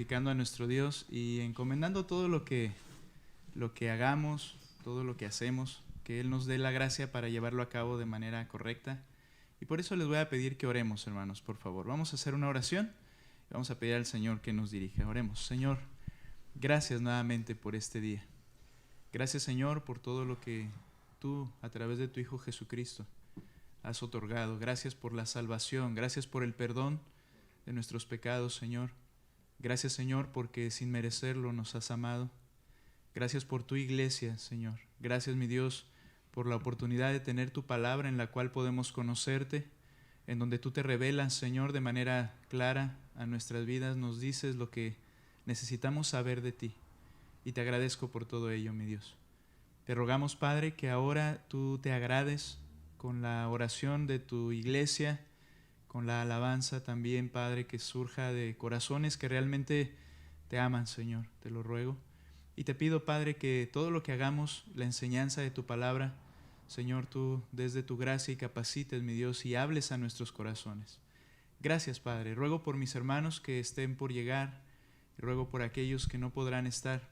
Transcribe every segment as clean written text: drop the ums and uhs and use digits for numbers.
glorificando a nuestro Dios y encomendando todo lo que hagamos, todo lo que hacemos, que Él nos dé la gracia para llevarlo a cabo de manera correcta. Y por eso les voy a pedir que oremos, hermanos, por favor. Vamos a hacer una oración y vamos a pedir al Señor que nos dirija. Oremos. Señor, gracias nuevamente por este día. Gracias, Señor, por todo lo que Tú, a través de Tu Hijo Jesucristo, has otorgado. Gracias por la salvación. Gracias por el perdón de nuestros pecados, Señor. Gracias, Señor, porque sin merecerlo nos has amado. Gracias por Tu iglesia, Señor. Gracias, mi Dios, por la oportunidad de tener Tu palabra en la cual podemos conocerte, en donde Tú te revelas, Señor, de manera clara a nuestras vidas. Nos dices lo que necesitamos saber de Ti. Y te agradezco por todo ello, mi Dios. Te rogamos, Padre, que ahora Tú te agrades con la oración de Tu iglesia, con la alabanza también, Padre, que surja de corazones que realmente Te aman, Señor. Te lo ruego. Y te pido, Padre, que todo lo que hagamos, la enseñanza de Tu palabra, Señor, Tú desde Tu gracia y capacites, mi Dios, y hables a nuestros corazones. Gracias, Padre. Ruego por mis hermanos que estén por llegar, y ruego por aquellos que no podrán estar.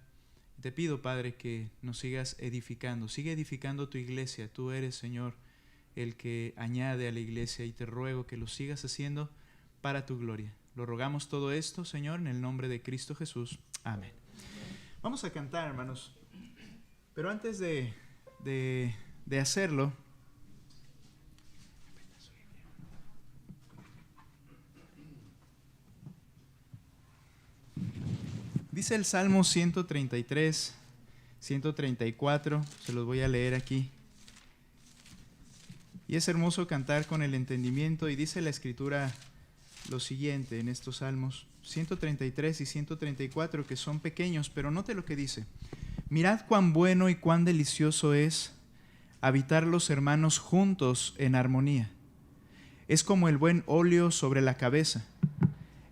Te pido, Padre, que nos sigas edificando. Sigue edificando Tu iglesia. Tú eres, Señor, el que añade a la iglesia, y te ruego que lo sigas haciendo para Tu gloria. Lo rogamos todo esto, Señor, en el nombre de Cristo Jesús. Amén. Vamos a cantar, hermanos. Pero antes de hacerlo, dice el Salmo 133, 134, se los voy a leer aquí. Y es hermoso cantar con el entendimiento, y dice la Escritura lo siguiente en estos salmos 133 y 134, que son pequeños, pero note lo que dice. Mirad cuán bueno y cuán delicioso es habitar los hermanos juntos en armonía. Es como el buen óleo sobre la cabeza,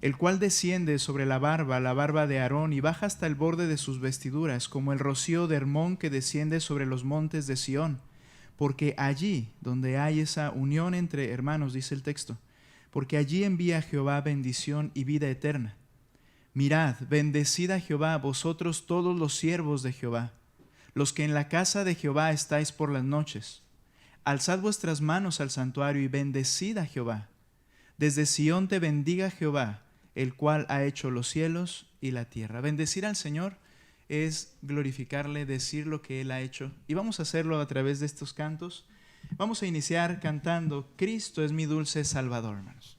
el cual desciende sobre la barba de Aarón, y baja hasta el borde de sus vestiduras, como el rocío de Hermón que desciende sobre los montes de Sión. Porque allí donde hay esa unión entre hermanos, dice el texto, porque allí envía Jehová bendición y vida eterna. Mirad, bendecid a Jehová, vosotros todos los siervos de Jehová, los que en la casa de Jehová estáis por las noches. Alzad vuestras manos al santuario y bendecid a Jehová. Desde Sión te bendiga Jehová, el cual ha hecho los cielos y la tierra. Bendecir al Señor es glorificarle, decir lo que Él ha hecho. Y vamos a hacerlo a través de estos cantos. Vamos a iniciar cantando Cristo es mi dulce Salvador, hermanos.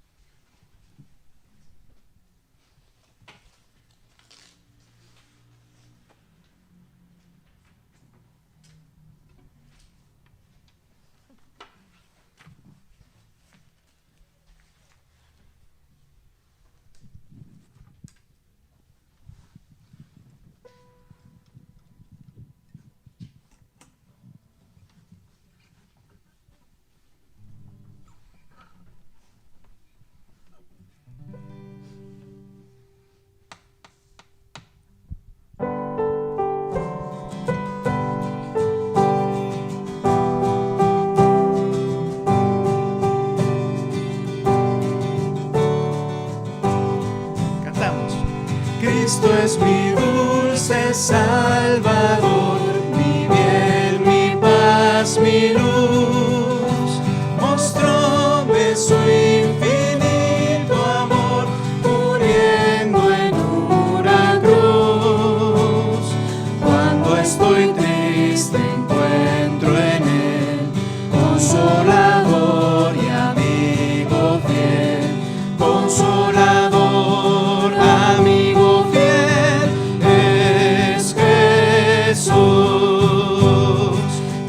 Cristo es mi dulce Salvador, mi bien, mi paz, mi luz. Mostróme su infinito amor, muriendo en dura cruz. Cuando estoy triste encuentro en Él consolador y amigo fiel, consolador, amigo.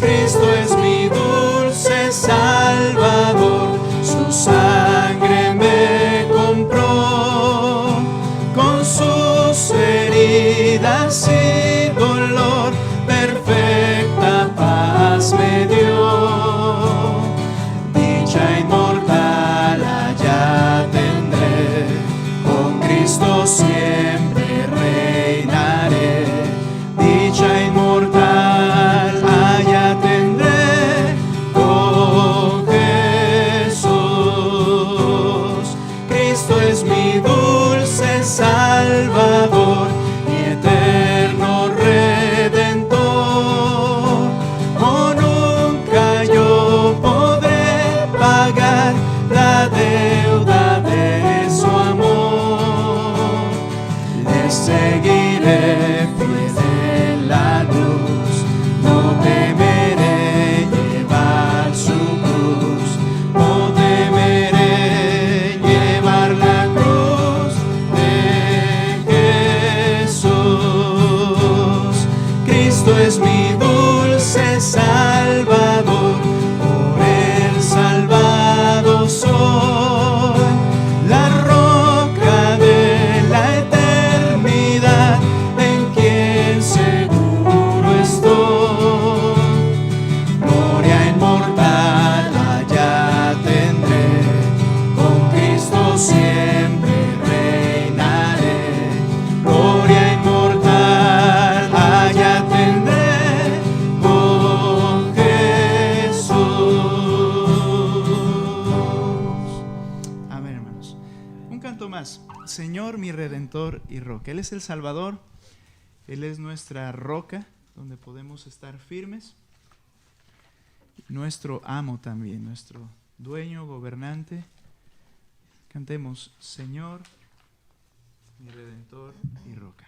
Cristo es mi dulce Salvador, su sangre me compró, con sus heridas y dolor, perfecta paz me dio. Dicha inmortal allá tendré, con Cristo siempre reinaré. Dicha inmortal allá tendré con Jesús. Cristo es mi dulce Salvador. Señor, mi Redentor y roca. Él es el Salvador, Él es nuestra roca, donde podemos estar firmes. Nuestro amo también, nuestro dueño, gobernante. Cantemos, Señor, mi Redentor y roca.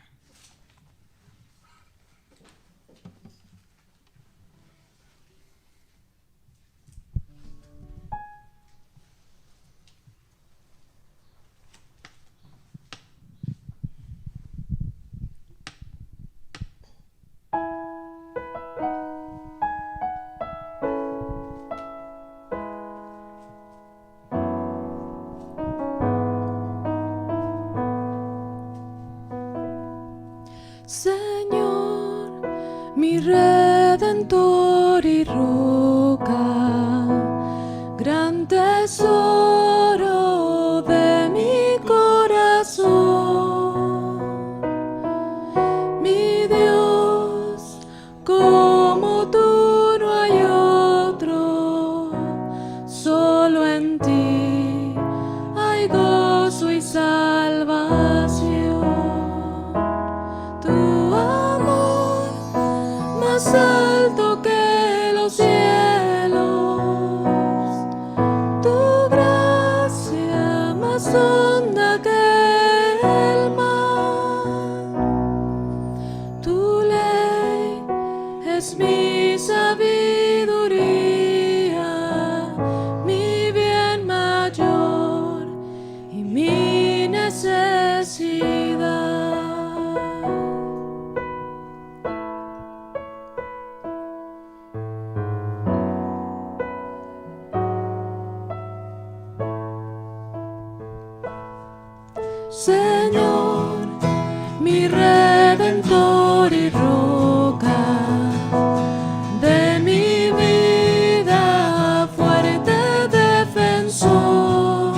Señor, mi Redentor y roca, gran tesoro de mi corazón, mi Dios, como tú no hay otro, solo en ti hay gozo y salvación. Tu amor más alto que los cielos, tu gracia más honda que el mar, tu ley es mi sabiduría, mi bien mayor y mi necesidad. Señor, mi Redentor y roca, de mi vida fuerte defensor.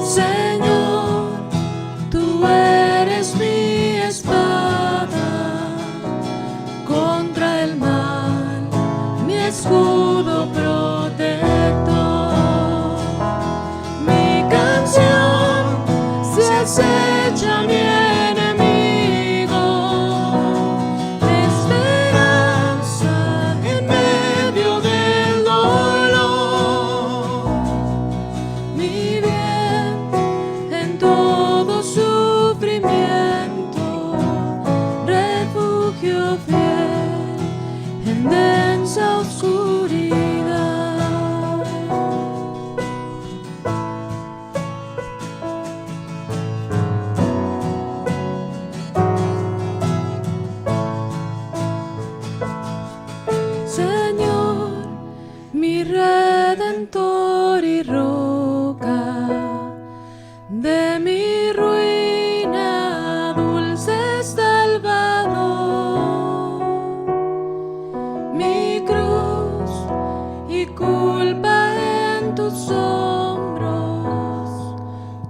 Señor, tú eres mi espada contra el mal, mi escudo protector. Mi canción se acecha mi enemigo, esperanza en medio del dolor, mi bien en todo sufrimiento, refugio fiel en densa oscuridad. Señor, mi Redentor y roca, de mi ruina dulce Salvador, mi cruz y culpa en tus hombros,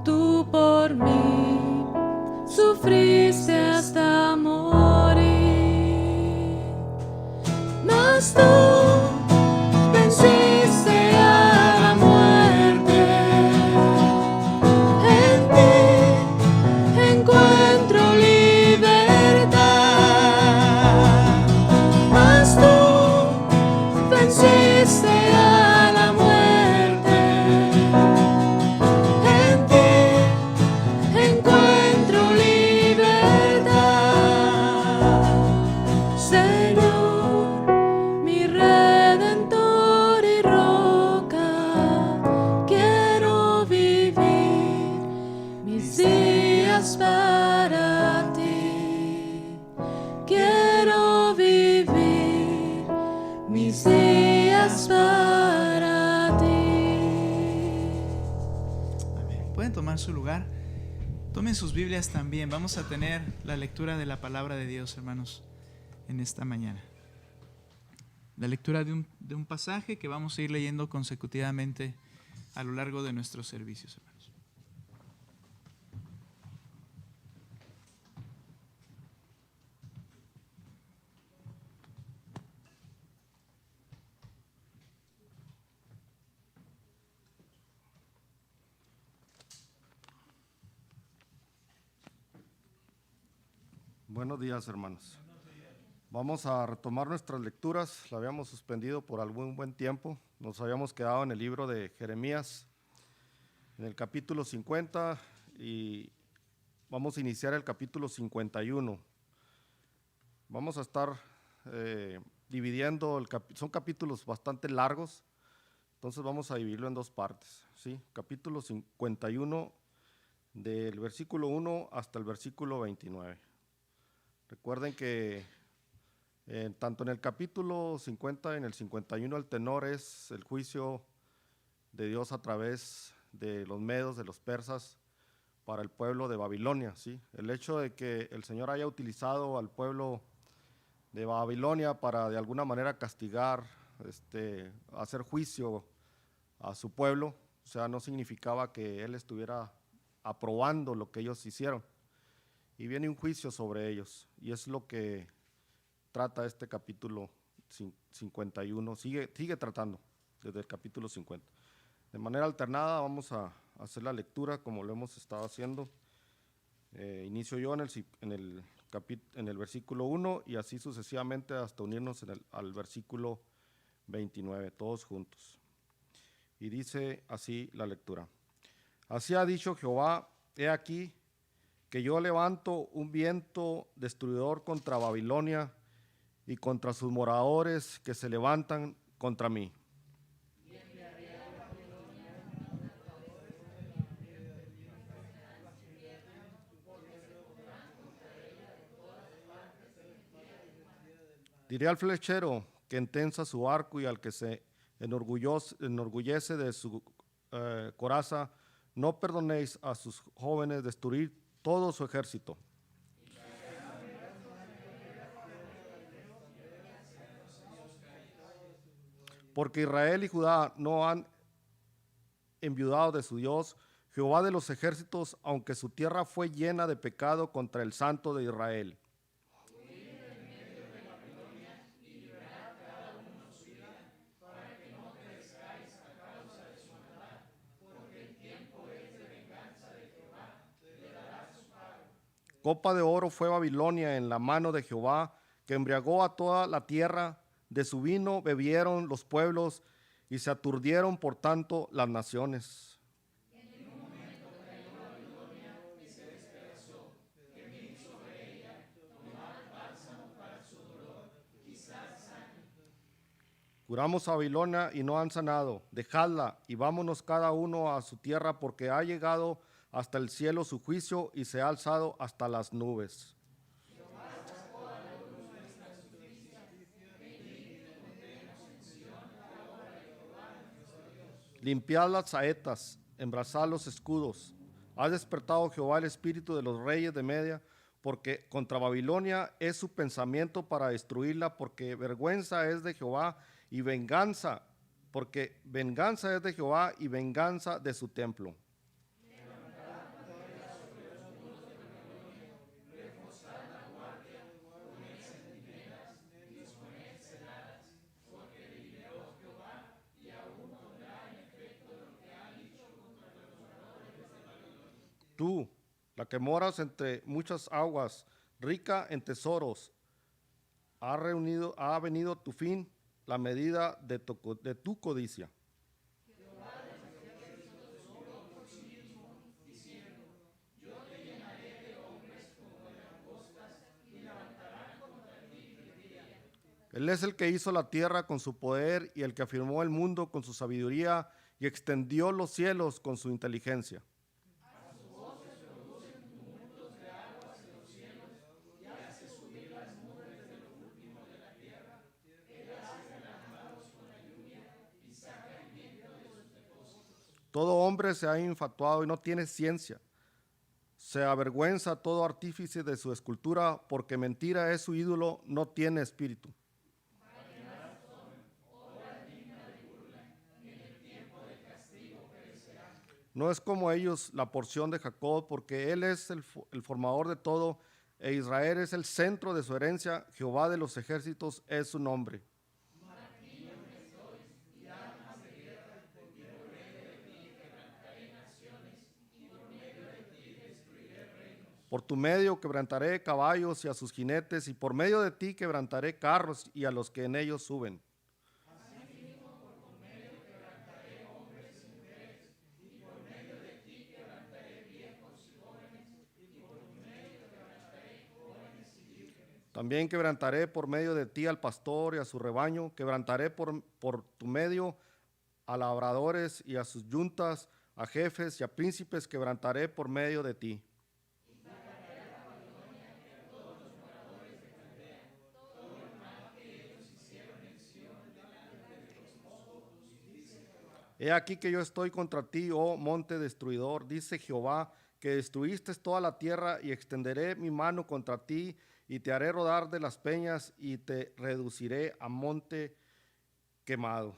tú por mí sufriste hasta morir. Mas tú venciste a la muerte, en ti encuentro libertad. Mas tú venciste a la muerte, en ti encuentro libertad. Señor, mi Redentor y roca, quiero vivir mis días para ti. Quiero vivir mis días para ti. Amén. Pueden tomar su lugar. Tomen sus Biblias también. Vamos a tener la lectura de la palabra de Dios, hermanos, en esta mañana. La lectura de un pasaje que vamos a ir leyendo consecutivamente a lo largo de nuestros servicios, hermanos. Buenos días, hermanos. Vamos a retomar nuestras lecturas. La habíamos suspendido por algún buen tiempo. Nos habíamos quedado en el libro de Jeremías, en el capítulo 50, y vamos a iniciar el capítulo 51. Vamos a estar dividiendo, son capítulos bastante largos, entonces vamos a dividirlo en dos partes, ¿sí? Capítulo 51, del versículo 1 hasta el versículo 29. Recuerden que tanto en el capítulo 50 y en el 51 el tenor es el juicio de Dios a través de los medos, de los persas, para el pueblo de Babilonia, ¿sí? El hecho de que el Señor haya utilizado al pueblo de Babilonia para de alguna manera castigar, hacer juicio a su pueblo, o sea, no significaba que Él estuviera aprobando lo que ellos hicieron. Y viene un juicio sobre ellos, y es lo que trata este capítulo 51, sigue tratando desde el capítulo 50. De manera alternada vamos a hacer la lectura como lo hemos estado haciendo. Inicio yo en el versículo 1 y así sucesivamente hasta unirnos al versículo 29, todos juntos. Y dice así la lectura. Así ha dicho Jehová, he aquí que yo levanto un viento destruidor contra Babilonia y contra sus moradores que se levantan contra mí. Diré al flechero que entensa su arco y al que se enorgullece de su coraza, no perdonéis a sus jóvenes destruir todo su ejército. Porque Israel y Judá no han enviudado de su Dios, Jehová de los ejércitos, aunque su tierra fue llena de pecado contra el Santo de Israel. Copa de oro fue Babilonia en la mano de Jehová, que embriagó a toda la tierra. De su vino bebieron los pueblos y se aturdieron por tanto las naciones. Curamos a Babilonia y no han sanado. Dejadla y vámonos cada uno a su tierra, porque ha llegado hasta el cielo su juicio y se ha alzado hasta las nubes. Limpiad las saetas, embrazad los escudos. Ha despertado Jehová el espíritu de los reyes de Media, porque contra Babilonia es su pensamiento para destruirla, porque vergüenza es de Jehová y venganza, porque venganza es de Jehová y venganza de su templo. Tú, la que moras entre muchas aguas, rica en tesoros, ha venido tu fin, la medida de tu codicia. Él es el que hizo la tierra con su poder y el que afirmó el mundo con su sabiduría y extendió los cielos con su inteligencia. Todo hombre se ha infatuado y no tiene ciencia. Se avergüenza todo artífice de su escultura, porque mentira es su ídolo, no tiene espíritu. No es como ellos la porción de Jacob, porque él es el formador de todo, e Israel es el centro de su herencia, Jehová de los ejércitos es su nombre. Por tu medio quebrantaré caballos y a sus jinetes, y por medio de ti quebrantaré carros y a los que en ellos suben. También quebrantaré por medio de ti al pastor y a su rebaño, quebrantaré por tu medio a labradores y a sus yuntas, a jefes y a príncipes, quebrantaré por medio de ti. He aquí que yo estoy contra ti, oh monte destruidor, dice Jehová, que destruiste toda la tierra, y extenderé mi mano contra ti, y te haré rodar de las peñas, y te reduciré a monte quemado.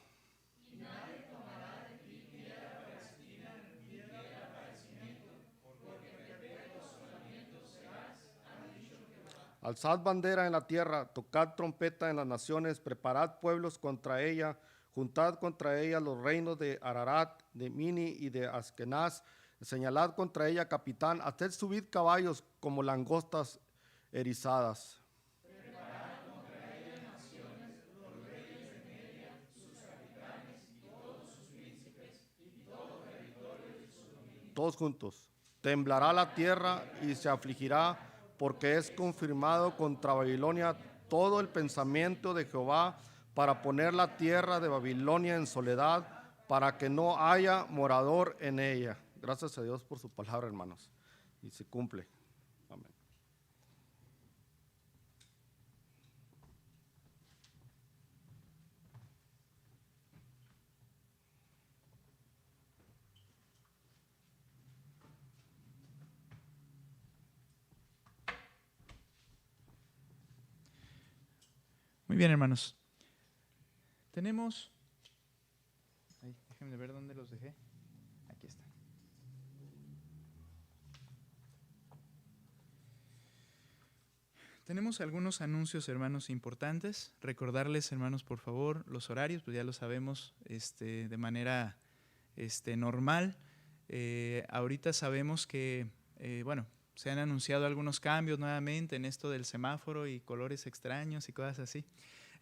Alzad bandera en la tierra, tocad trompeta en las naciones, preparad pueblos contra ella, juntad contra ella los reinos de Ararat, de Mini y de Askenaz, señalad contra ella capitán, haced subir caballos como langostas erizadas. Todos juntos. Temblará la tierra y se afligirá, porque es confirmado contra Babilonia todo el pensamiento de Jehová para poner la tierra de Babilonia en soledad, para que no haya morador en ella. Gracias a Dios por su palabra, hermanos. Y se cumple. Amén. Muy bien, hermanos. Tenemos... Ay, déjenme ver dónde los dejé. Aquí está. Tenemos algunos anuncios, hermanos, importantes. Recordarles, hermanos, por favor, los horarios, pues ya lo sabemos de manera normal. Ahorita sabemos que, se han anunciado algunos cambios nuevamente en esto del semáforo y colores extraños y cosas así.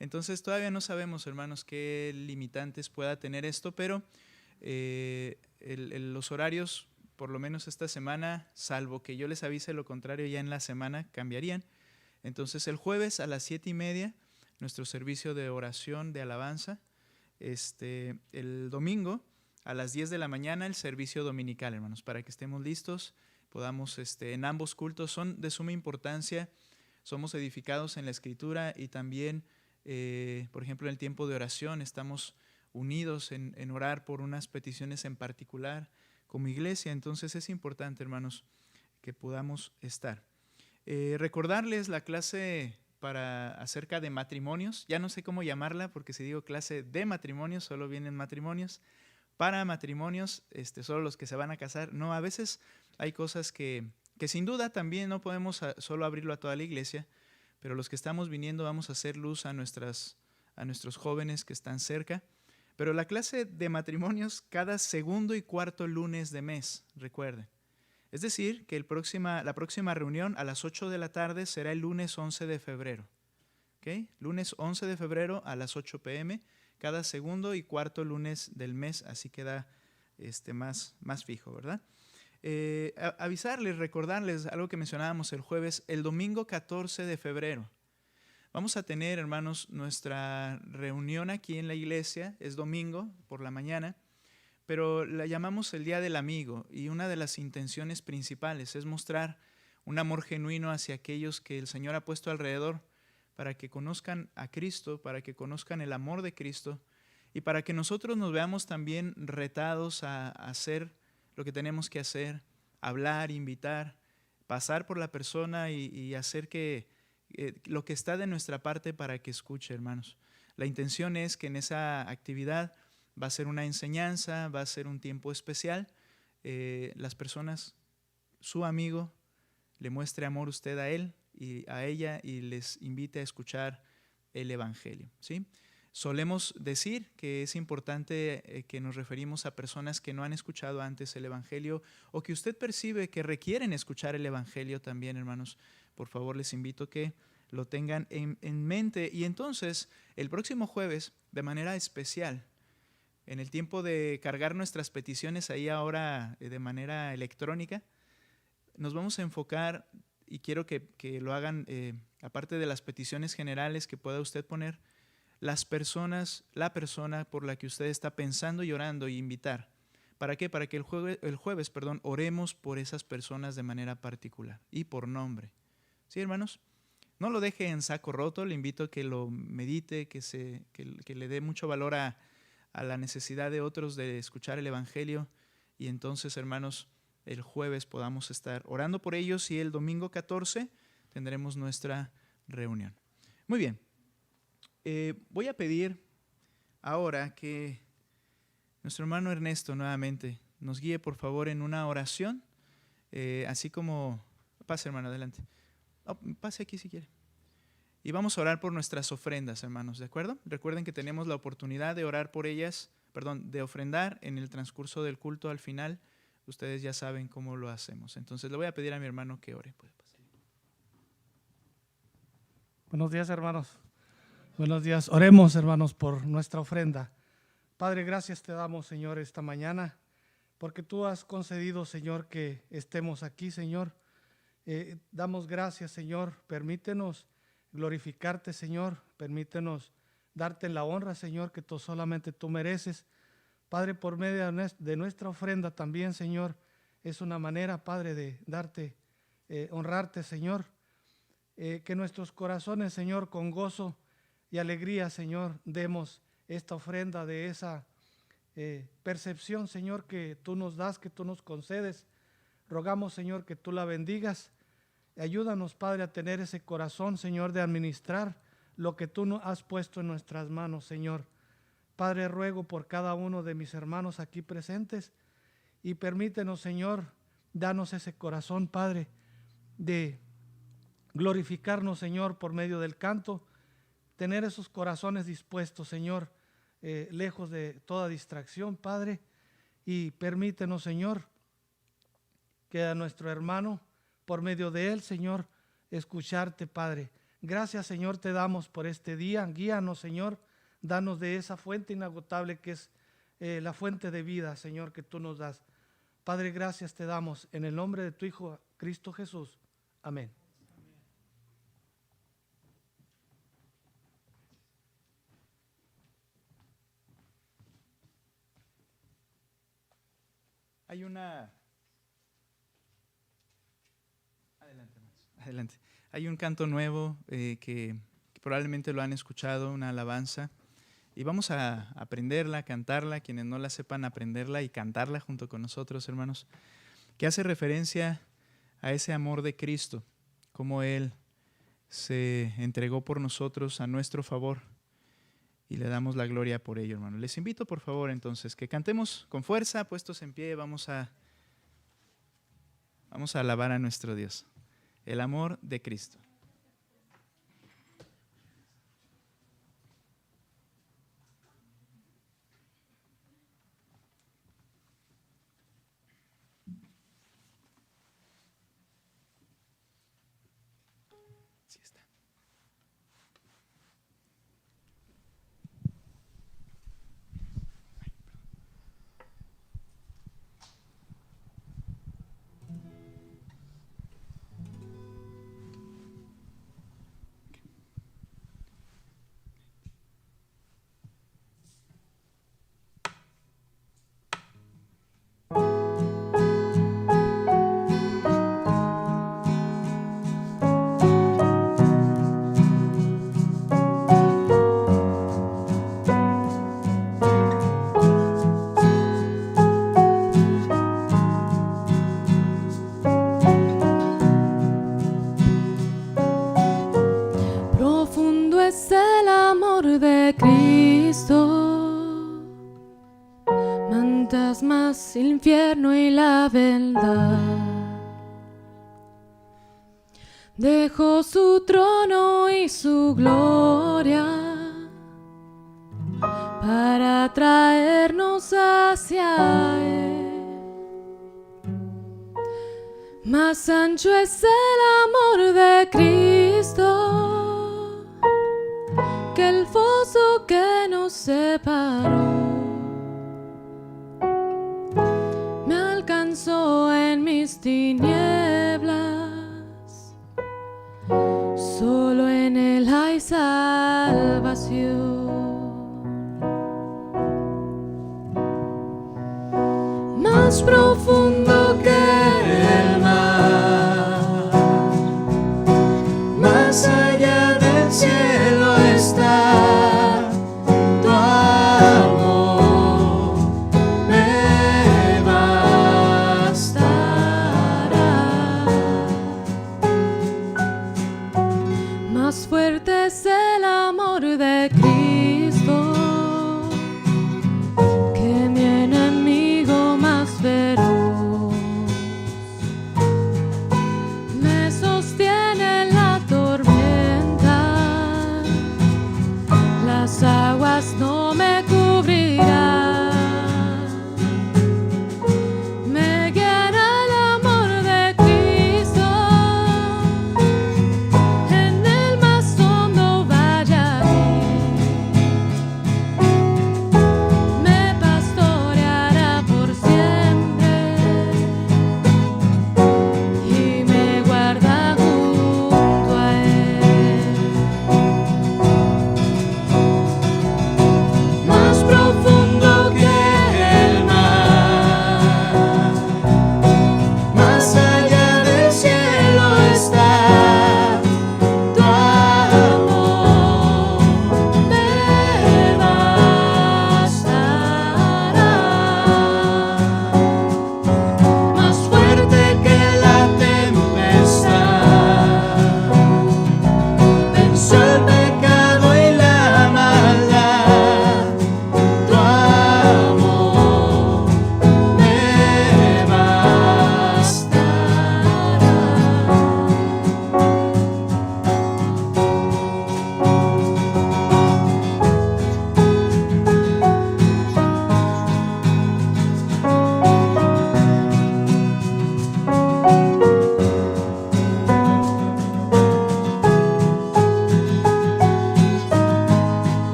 Entonces todavía no sabemos, hermanos, qué limitantes pueda tener esto, pero los horarios, por lo menos esta semana, salvo que yo les avise lo contrario, ya en la semana cambiarían. Entonces el jueves a las 7:30, nuestro servicio de oración, de alabanza. El domingo a las 10 de la mañana, el servicio dominical, hermanos, para que estemos listos. Podamos, en ambos cultos son de suma importancia, somos edificados en la Escritura y también, por ejemplo, en el tiempo de oración estamos unidos en orar por unas peticiones en particular como iglesia. Entonces es importante, hermanos, que podamos estar. Recordarles la clase acerca de matrimonios, ya no sé cómo llamarla porque si digo clase de matrimonios solo vienen matrimonios, para matrimonios, solo los que se van a casar. No, a veces hay cosas que sin duda también no podemos solo abrirlo a toda la iglesia, pero los que estamos viniendo vamos a hacer luz a nuestros jóvenes que están cerca. Pero la clase de matrimonios cada segundo y cuarto lunes de mes, recuerden. Es decir, que la próxima reunión a las 8 de la tarde será el lunes 11 de febrero. ¿Okay? Lunes 11 de febrero a las 8 p.m., cada segundo y cuarto lunes del mes, así queda más fijo, ¿verdad? Avisarles, recordarles algo que mencionábamos el jueves, el domingo 14 de febrero. Vamos a tener, hermanos, nuestra reunión aquí en la iglesia, es domingo por la mañana, pero la llamamos el Día del Amigo, y una de las intenciones principales es mostrar un amor genuino hacia aquellos que el Señor ha puesto alrededor, para que conozcan a Cristo, para que conozcan el amor de Cristo y para que nosotros nos veamos también retados a hacer lo que tenemos que hacer, hablar, invitar, pasar por la persona y hacer que lo que está de nuestra parte para que escuche, hermanos. La intención es que en esa actividad va a ser una enseñanza, va a ser un tiempo especial. Las personas, su amigo, le muestre amor usted a él y a ella y les invite a escuchar el Evangelio, ¿sí? Solemos decir que es importante que nos referimos a personas que no han escuchado antes el Evangelio o que usted percibe que requieren escuchar el Evangelio también, hermanos. Por favor, les invito a que lo tengan en mente. Y entonces, el próximo jueves, de manera especial, en el tiempo de cargar nuestras peticiones ahí ahora de manera electrónica, nos vamos a enfocar, y quiero que lo hagan, aparte de las peticiones generales que pueda usted poner, la persona por la que usted está pensando y orando y invitar. ¿Para qué? Para que el jueves, oremos por esas personas de manera particular y por nombre. ¿Sí, hermanos? No lo deje en saco roto, le invito a que lo medite, que le dé mucho valor a la necesidad de otros de escuchar el Evangelio, y entonces, hermanos, el jueves podamos estar orando por ellos y el domingo 14 tendremos nuestra reunión. Muy bien. Voy a pedir ahora que nuestro hermano Ernesto nuevamente nos guíe, por favor, en una oración, así como... Pase, hermano, adelante. Pase aquí si quiere. Y vamos a orar por nuestras ofrendas, hermanos, ¿de acuerdo? Recuerden que tenemos la oportunidad de orar por ellas, de ofrendar en el transcurso del culto al final. Ustedes ya saben cómo lo hacemos. Entonces le voy a pedir a mi hermano que ore. ¿Puede pasar? Buenos días, hermanos. Buenos días. Oremos, hermanos, por nuestra ofrenda. Padre, gracias te damos, Señor, esta mañana, porque tú has concedido, Señor, que estemos aquí, Señor. Damos gracias, Señor. Permítenos glorificarte, Señor. Permítenos darte la honra, Señor, que solamente tú mereces. Padre, por medio de nuestra ofrenda también, Señor, es una manera, Padre, de darte, honrarte, Señor. Que nuestros corazones, Señor, con gozo y alegría, Señor, demos esta ofrenda de esa percepción, Señor, que tú nos das, que tú nos concedes. Rogamos, Señor, que tú la bendigas. Ayúdanos, Padre, a tener ese corazón, Señor, de administrar lo que tú nos has puesto en nuestras manos, Señor. Padre, ruego por cada uno de mis hermanos aquí presentes y permítenos, Señor, danos ese corazón, Padre, de glorificarnos, Señor, por medio del canto, tener esos corazones dispuestos, Señor, lejos de toda distracción, Padre, y permítenos, Señor, que a nuestro hermano, por medio de él, Señor, escucharte, Padre. Gracias, Señor, te damos por este día. Guíanos, Señor, danos de esa fuente inagotable que es la fuente de vida, Señor, que tú nos das. Padre, gracias te damos en el nombre de tu Hijo, Cristo Jesús. Amén. Hay una... Adelante. Hay un canto nuevo que probablemente lo han escuchado, una alabanza, y vamos a aprenderla, cantarla, quienes no la sepan, aprenderla y cantarla junto con nosotros, hermanos, que hace referencia a ese amor de Cristo, cómo Él se entregó por nosotros a nuestro favor y le damos la gloria por ello, hermanos. Les invito, por favor, entonces, que cantemos con fuerza, puestos en pie, vamos a alabar a nuestro Dios. El amor de Cristo. Sí está. Profundo es el amor de Cristo, mandas más el infierno y la verdad. Dejó su trono y su gloria para traernos hacia Él. Más ancho es el amor de Cristo que el foso que nos separó. Me alcanzó en mis tinieblas, solo en Él hay salvación. Más profundo que el mar, más allá del cielo está tu amor, me bastará. Más fuerte es el amor de Cristo que mi enemigo más feroz. Me sostiene en la tormenta, las aguas no me cubrirán. Me guiará el amor de Cristo, en el más hondo vaya me pastoreará por siempre y me guarda junto a Él. Más profundo que el mar, más allá del cielo está tu amor, me bastará. Más fuerte que la tempestad, venció el pecado y la maldad. Tu amor me bastará.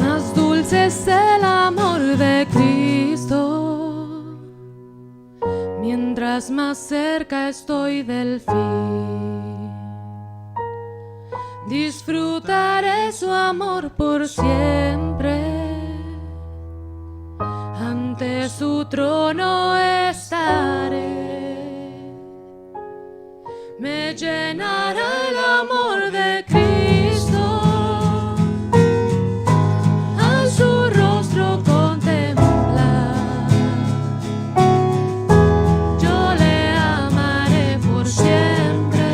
Más dulce es el amor de Cristo, mientras más cerca estoy del fin. Disfrutaré su amor por siempre, ante su trono estaré. Me llenará el amor de Cristo, al su rostro contemplar. Yo le amaré por siempre,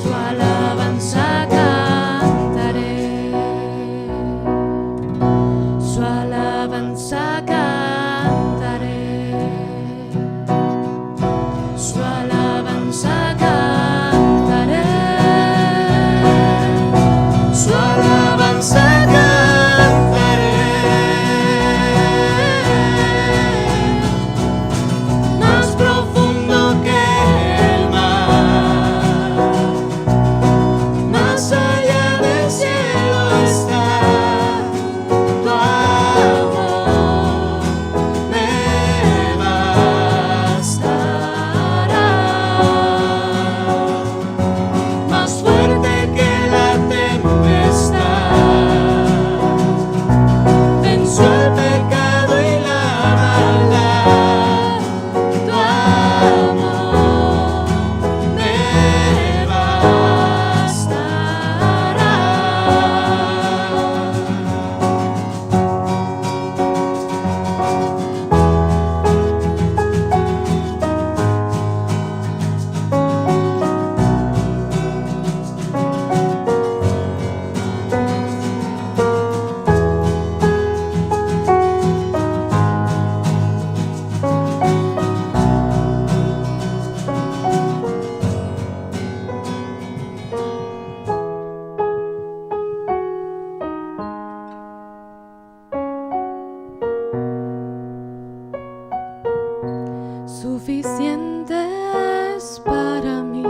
su alabanza cantaré, su alabanza cantaré, su alabanza cantaré. suficiente es para mí.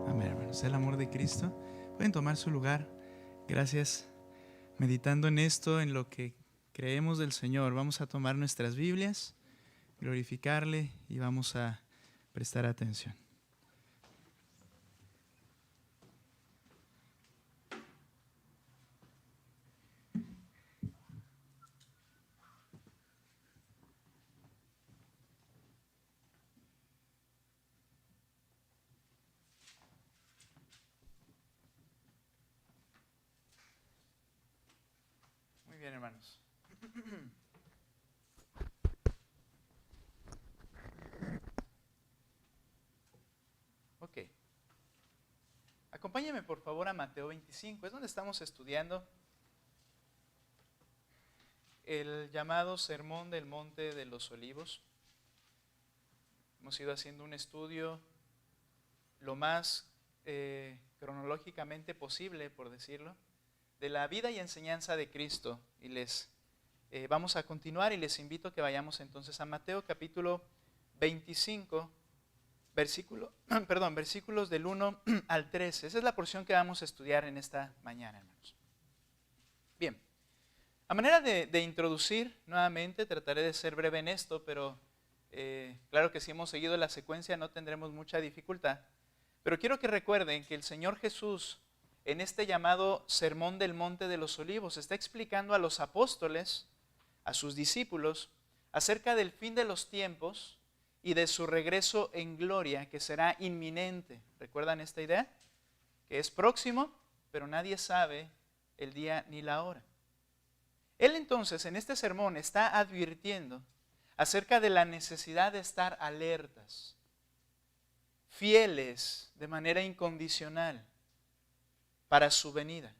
Amén, hermanos. El amor de Cristo. Pueden tomar su lugar. Gracias. Meditando en esto, en lo que creemos del Señor, vamos a tomar nuestras Biblias, glorificarle y vamos a prestar atención. Muy bien, hermanos. Ok. Acompáñenme por favor a Mateo 25, es donde estamos estudiando el llamado Sermón del Monte de los Olivos. Hemos ido haciendo un estudio lo más cronológicamente posible, por decirlo, de la vida y enseñanza de Cristo. Y les vamos a continuar y les invito a que vayamos entonces a Mateo capítulo 25, versículos del 1 al 13. Esa es la porción que vamos a estudiar en esta mañana, hermanos. Bien, a manera de introducir nuevamente, trataré de ser breve en esto, pero claro que si hemos seguido la secuencia no tendremos mucha dificultad. Pero quiero que recuerden que el Señor Jesús, en este llamado Sermón del Monte de los Olivos, está explicando a los apóstoles, a sus discípulos, acerca del fin de los tiempos y de su regreso en gloria, que será inminente. ¿Recuerdan esta idea? Que es próximo, pero nadie sabe el día ni la hora. Él entonces en este sermón está advirtiendo acerca de la necesidad de estar alertas, fieles de manera incondicional para su venida,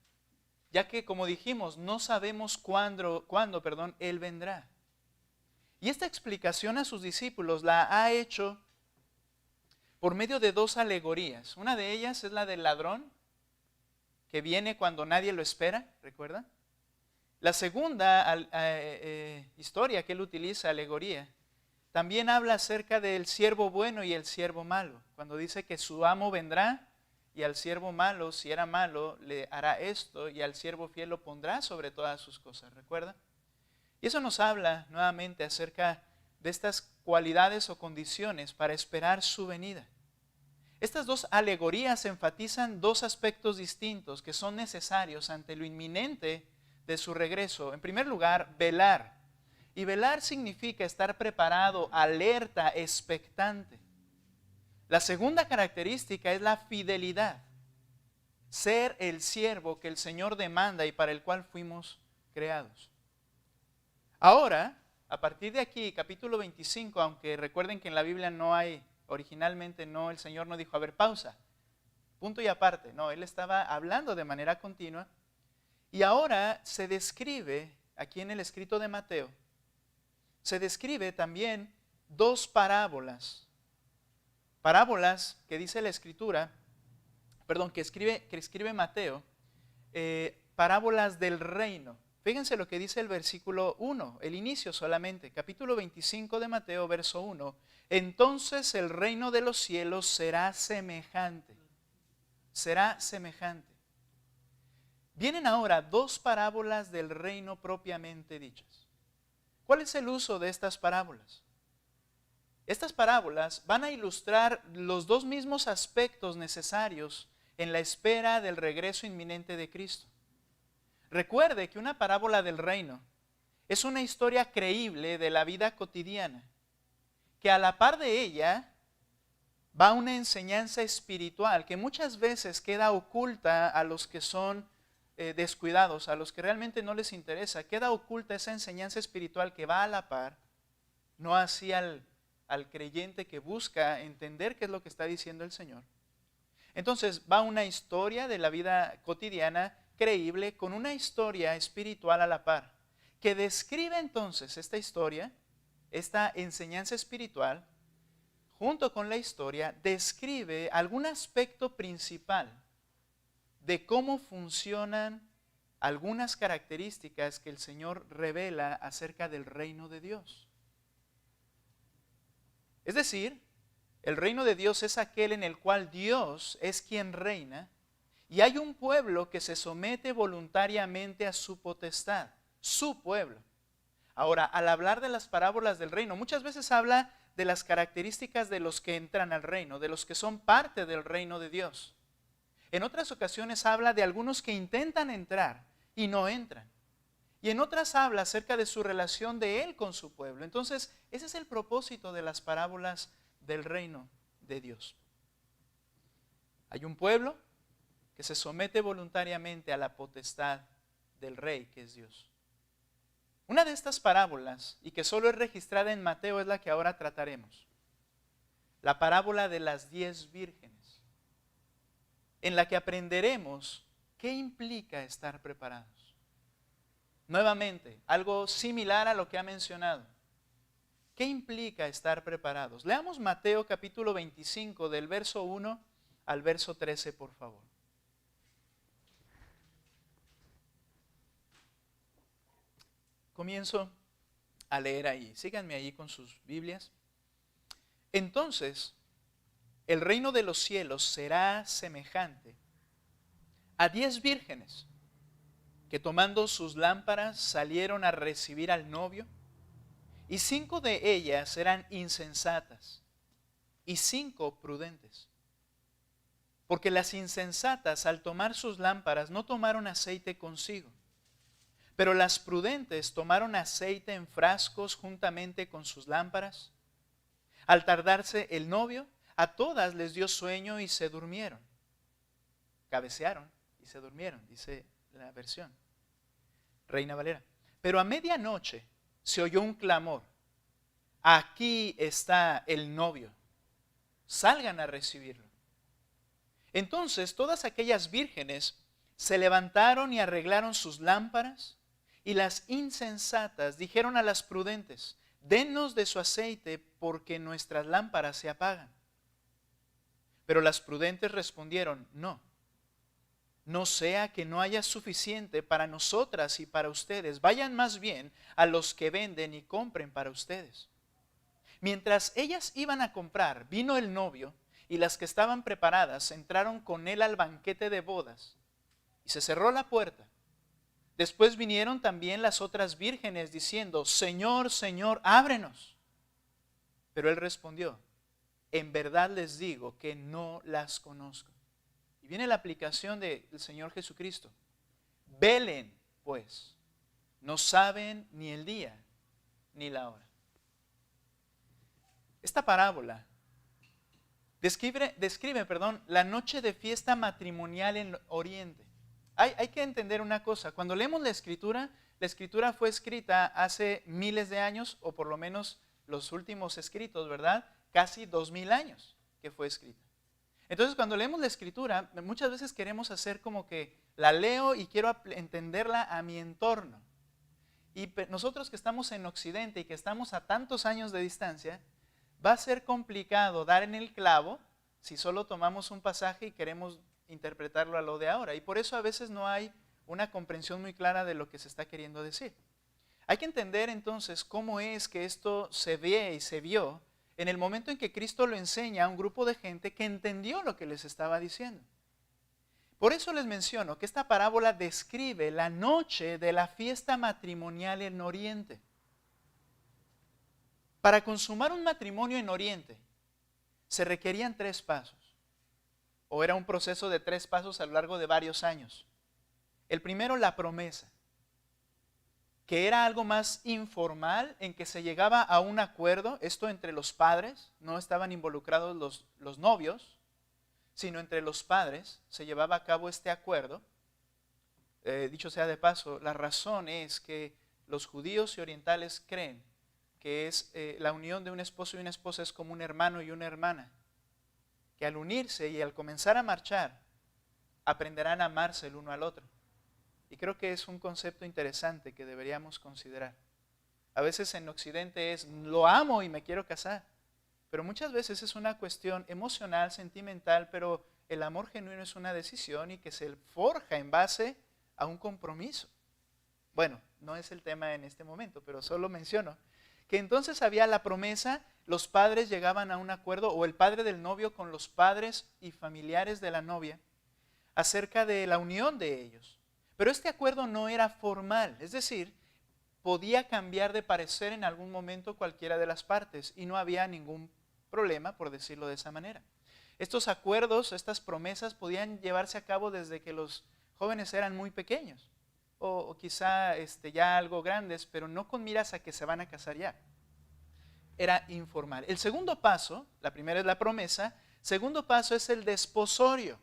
ya que, como dijimos, no sabemos cuándo Él vendrá. Y esta explicación a sus discípulos la ha hecho por medio de dos alegorías. Una de ellas es la del ladrón, que viene cuando nadie lo espera, ¿recuerdan? La segunda historia que él utiliza, alegoría, también habla acerca del siervo bueno y el siervo malo, cuando dice que su amo vendrá y al siervo malo, si era malo, le hará esto, y al siervo fiel lo pondrá sobre todas sus cosas, ¿recuerda? Y eso nos habla nuevamente acerca de estas cualidades o condiciones para esperar su venida. Estas dos alegorías enfatizan dos aspectos distintos que son necesarios ante lo inminente de su regreso. En primer lugar, velar. Y velar significa estar preparado, alerta, expectante. La segunda característica es la fidelidad. Ser el siervo que el Señor demanda y para el cual fuimos creados. Ahora, a partir de aquí, capítulo 25, aunque recuerden que en la Biblia no hay, originalmente no, el Señor no dijo, a ver, pausa, punto y aparte. No, Él estaba hablando de manera continua. Y ahora se describe, aquí en el escrito de Mateo, se describe también dos parábolas. Parábolas que dice la Escritura, que escribe Mateo, parábolas del reino. Fíjense lo que dice el versículo 1, el inicio solamente, capítulo 25 de Mateo, verso 1. Entonces el reino de los cielos será semejante. Será semejante. Vienen ahora dos parábolas del reino propiamente dichas. ¿Cuál es el uso de estas parábolas? Estas parábolas van a ilustrar los dos mismos aspectos necesarios en la espera del regreso inminente de Cristo. Recuerde que una parábola del reino es una historia creíble de la vida cotidiana, que a la par de ella va una enseñanza espiritual que muchas veces queda oculta a los que son descuidados, a los que realmente no les interesa. Queda oculta esa enseñanza espiritual que va a la par, no así al creyente que busca entender qué es lo que está diciendo el Señor. Entonces va una historia de la vida cotidiana creíble con una historia espiritual a la par, que describe entonces esta historia, esta enseñanza espiritual, junto con la historia, describe algún aspecto principal de cómo funcionan algunas características que el Señor revela acerca del reino de Dios. Es decir, el reino de Dios es aquel en el cual Dios es quien reina y hay un pueblo que se somete voluntariamente a su potestad, su pueblo. Ahora, al hablar de las parábolas del reino, muchas veces habla de las características de los que entran al reino, de los que son parte del reino de Dios. En otras ocasiones habla de algunos que intentan entrar y no entran. Y en otras habla acerca de su relación de Él con su pueblo. Entonces, ese es el propósito de las parábolas del reino de Dios. Hay un pueblo que se somete voluntariamente a la potestad del rey, que es Dios. Una de estas parábolas, y que solo es registrada en Mateo, es la que ahora trataremos. La parábola de las 10 vírgenes, en la que aprenderemos qué implica estar preparados. Nuevamente, algo similar a lo que ha mencionado. ¿Qué implica estar preparados? Leamos Mateo capítulo 25, del verso 1 al verso 13, por favor. Comienzo a leer ahí. Síganme ahí con sus Biblias. Entonces, el reino de los cielos será semejante a 10 vírgenes que tomando sus lámparas salieron a recibir al novio, y 5 de ellas eran insensatas y 5 prudentes. Porque las insensatas al tomar sus lámparas no tomaron aceite consigo, pero las prudentes tomaron aceite en frascos juntamente con sus lámparas. Al tardarse el novio, a todas les dio sueño y se durmieron. Cabecearon y se durmieron, dice la versión Reina Valera. Pero a medianoche se oyó un clamor: aquí está el novio, salgan a recibirlo. Entonces todas aquellas vírgenes se levantaron y arreglaron sus lámparas, y las insensatas dijeron a las prudentes: denos de su aceite, porque nuestras lámparas se apagan. Pero las prudentes respondieron: no sea que no haya suficiente para nosotras y para ustedes. Vayan más bien a los que venden y compren para ustedes. Mientras ellas iban a comprar, vino el novio, y las que estaban preparadas entraron con él al banquete de bodas, y se cerró la puerta. Después vinieron también las otras vírgenes diciendo: Señor, Señor, ábrenos. Pero él respondió: en verdad les digo que no las conozco. Y viene la aplicación del Señor Jesucristo. Velen, pues, no saben ni el día ni la hora. Esta parábola describe, la noche de fiesta matrimonial en Oriente. Hay que entender una cosa: cuando leemos la Escritura fue escrita hace miles de años, o por lo menos los últimos escritos, ¿verdad? Casi 2000 años que fue escrita. Entonces, cuando leemos la Escritura, muchas veces queremos hacer como que la leo y quiero entenderla a mi entorno. Y nosotros que estamos en Occidente y que estamos a tantos años de distancia, va a ser complicado dar en el clavo si solo tomamos un pasaje y queremos interpretarlo a lo de ahora. Y por eso a veces no hay una comprensión muy clara de lo que se está queriendo decir. Hay que entender entonces cómo es que esto se ve y se vio en el momento en que Cristo lo enseña a un grupo de gente que entendió lo que les estaba diciendo. Por eso les menciono que esta parábola describe la noche de la fiesta matrimonial en Oriente. Para consumar un matrimonio en Oriente se requerían 3 pasos, o era un proceso de 3 pasos a lo largo de varios años. El primero, la promesa, que era algo más informal, en que se llegaba a un acuerdo, esto entre los padres, no estaban involucrados los novios, sino entre los padres se llevaba a cabo este acuerdo. Dicho sea de paso, la razón es que los judíos y orientales creen que es la unión de un esposo y una esposa es como un hermano y una hermana, que al unirse y al comenzar a marchar, aprenderán a amarse el uno al otro. Y creo que es un concepto interesante que deberíamos considerar. A veces en Occidente es: lo amo y me quiero casar. Pero muchas veces es una cuestión emocional, sentimental, pero el amor genuino es una decisión y que se forja en base a un compromiso. Bueno, no es el tema en este momento, pero solo menciono que entonces había la promesa, los padres llegaban a un acuerdo, o el padre del novio con los padres y familiares de la novia, acerca de la unión de ellos. Pero este acuerdo no era formal, es decir, podía cambiar de parecer en algún momento cualquiera de las partes y no había ningún problema, por decirlo de esa manera. Estos acuerdos, estas promesas podían llevarse a cabo desde que los jóvenes eran muy pequeños o quizá ya algo grandes, pero no con miras a que se van a casar ya. Era informal. El segundo paso, la primera es la promesa, segundo paso es el desposorio.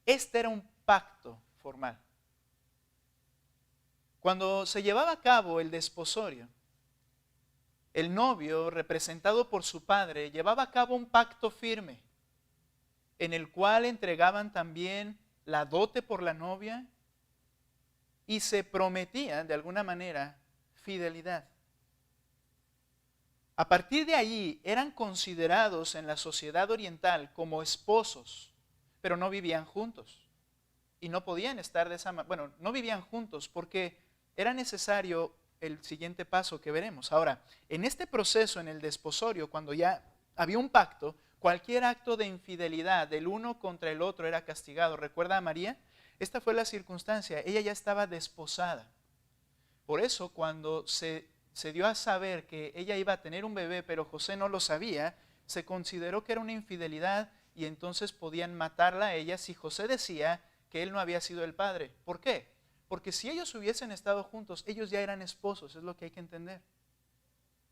Este era un pacto formal. Cuando se llevaba a cabo el desposorio, el novio, representado por su padre, llevaba a cabo un pacto firme en el cual entregaban también la dote por la novia y se prometían de alguna manera fidelidad. A partir de allí eran considerados en la sociedad oriental como esposos, pero no vivían juntos y no podían estar de esa manera. Bueno, no vivían juntos porque era necesario el siguiente paso que veremos. Ahora, en este proceso, en el desposorio, cuando ya había un pacto, cualquier acto de infidelidad del uno contra el otro era castigado. ¿Recuerda a María? Esta fue la circunstancia. Ella ya estaba desposada. Por eso, cuando se dio a saber que ella iba a tener un bebé, pero José no lo sabía, se consideró que era una infidelidad y entonces podían matarla a ella si José decía que él no había sido el padre. ¿Por qué? Porque si ellos hubiesen estado juntos, ellos ya eran esposos, es lo que hay que entender.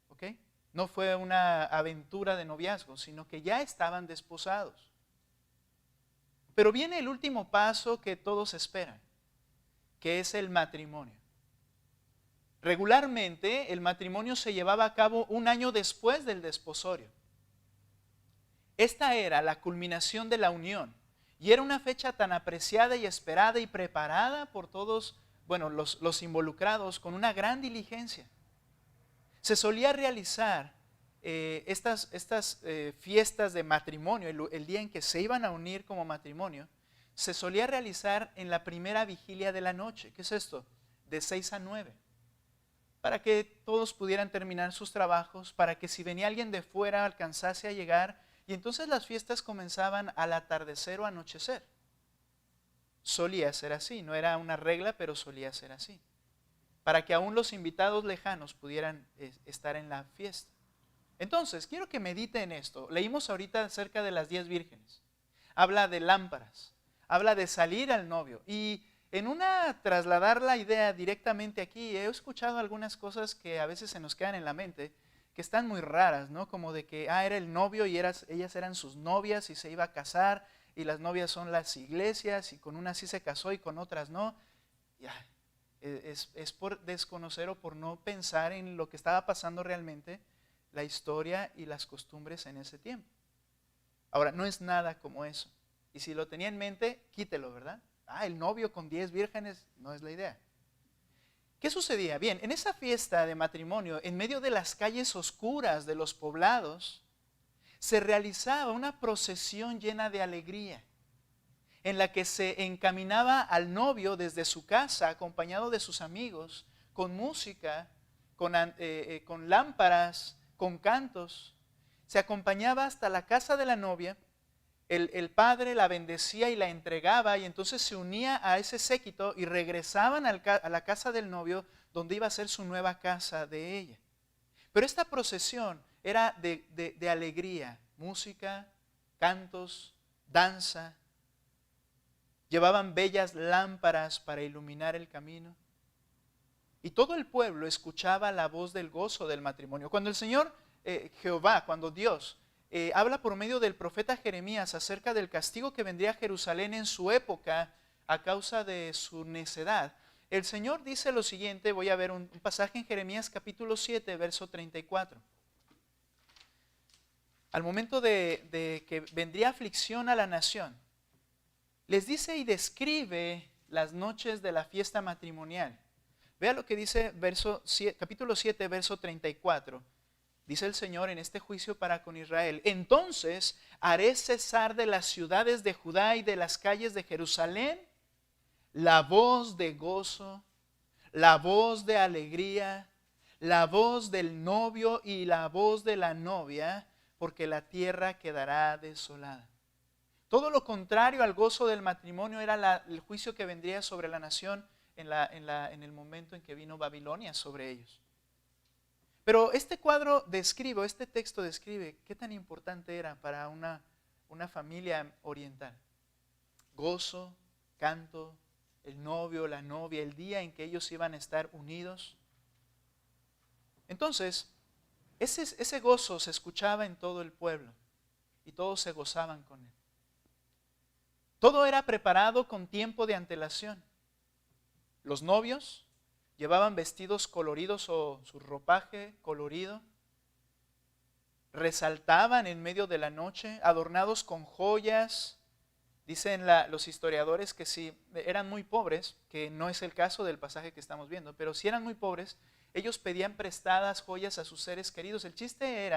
¿Ok? No fue una aventura de noviazgo, sino que ya estaban desposados. Pero viene el último paso que todos esperan, que es el matrimonio. Regularmente el matrimonio se llevaba a cabo un año después del desposorio. Esta era la culminación de la unión. Y era una fecha tan apreciada y esperada y preparada por todos, bueno, los involucrados con una gran diligencia. Se solía realizar estas fiestas de matrimonio, el día en que se iban a unir como matrimonio, se solía realizar en la primera vigilia de la noche. ¿Qué es esto? De 6 a 9. Para que todos pudieran terminar sus trabajos, para que si venía alguien de fuera alcanzase a llegar. Y entonces las fiestas comenzaban al atardecer o anochecer. Solía ser así, no era una regla, pero solía ser así. Para que aún los invitados lejanos pudieran estar en la fiesta. Entonces, quiero que medite en esto. Leímos ahorita acerca de las 10 vírgenes. Habla de lámparas, habla de salir al novio. Y en trasladar la idea directamente aquí, he escuchado algunas cosas que a veces se nos quedan en la mente, que están muy raras, ¿no? Como de que era el novio y ellas eran sus novias y se iba a casar y las novias son las iglesias y con unas sí se casó y con otras no. Es por desconocer o por no pensar en lo que estaba pasando realmente, la historia y las costumbres en ese tiempo. Ahora, no es nada como eso. Y si lo tenía en mente, quítelo, ¿verdad? El novio con 10 vírgenes no es la idea. ¿Qué sucedía? Bien, en esa fiesta de matrimonio, en medio de las calles oscuras de los poblados, se realizaba una procesión llena de alegría, en la que se encaminaba al novio desde su casa, acompañado de sus amigos, con música, con lámparas, con cantos. Se acompañaba hasta la casa de la novia, el padre la bendecía y la entregaba y entonces se unía a ese séquito y regresaban a la casa del novio donde iba a ser su nueva casa de ella. Pero esta procesión era de alegría, música, cantos, danza. Llevaban bellas lámparas para iluminar el camino. Y todo el pueblo escuchaba la voz del gozo del matrimonio. Cuando el Señor Jehová, cuando Dios habla por medio del profeta Jeremías acerca del castigo que vendría a Jerusalén en su época a causa de su necedad, el Señor dice lo siguiente. Voy a ver un pasaje en Jeremías capítulo 7, verso 34. Al momento de que vendría aflicción a la nación, les dice y describe las noches de la fiesta matrimonial. Vea lo que dice capítulo 7, verso 34. dice el Señor en este juicio para con Israel, entonces haré cesar de las ciudades de Judá y de las calles de Jerusalén la voz de gozo, la voz de alegría, la voz del novio y la voz de la novia, porque la tierra quedará desolada. Todo lo contrario al gozo del matrimonio era el juicio que vendría sobre la nación en el momento en que vino Babilonia sobre ellos. Pero este este texto describe qué tan importante era para una familia oriental. Gozo, canto, el novio, la novia, el día en que ellos iban a estar unidos. Entonces, ese gozo se escuchaba en todo el pueblo y todos se gozaban con él. Todo era preparado con tiempo de antelación. Los novios llevaban vestidos coloridos o su ropaje colorido. Resaltaban en medio de la noche, adornados con joyas. Dicen los historiadores que si eran muy pobres, que no es el caso del pasaje que estamos viendo, pero si eran muy pobres, ellos pedían prestadas joyas a sus seres queridos. El chiste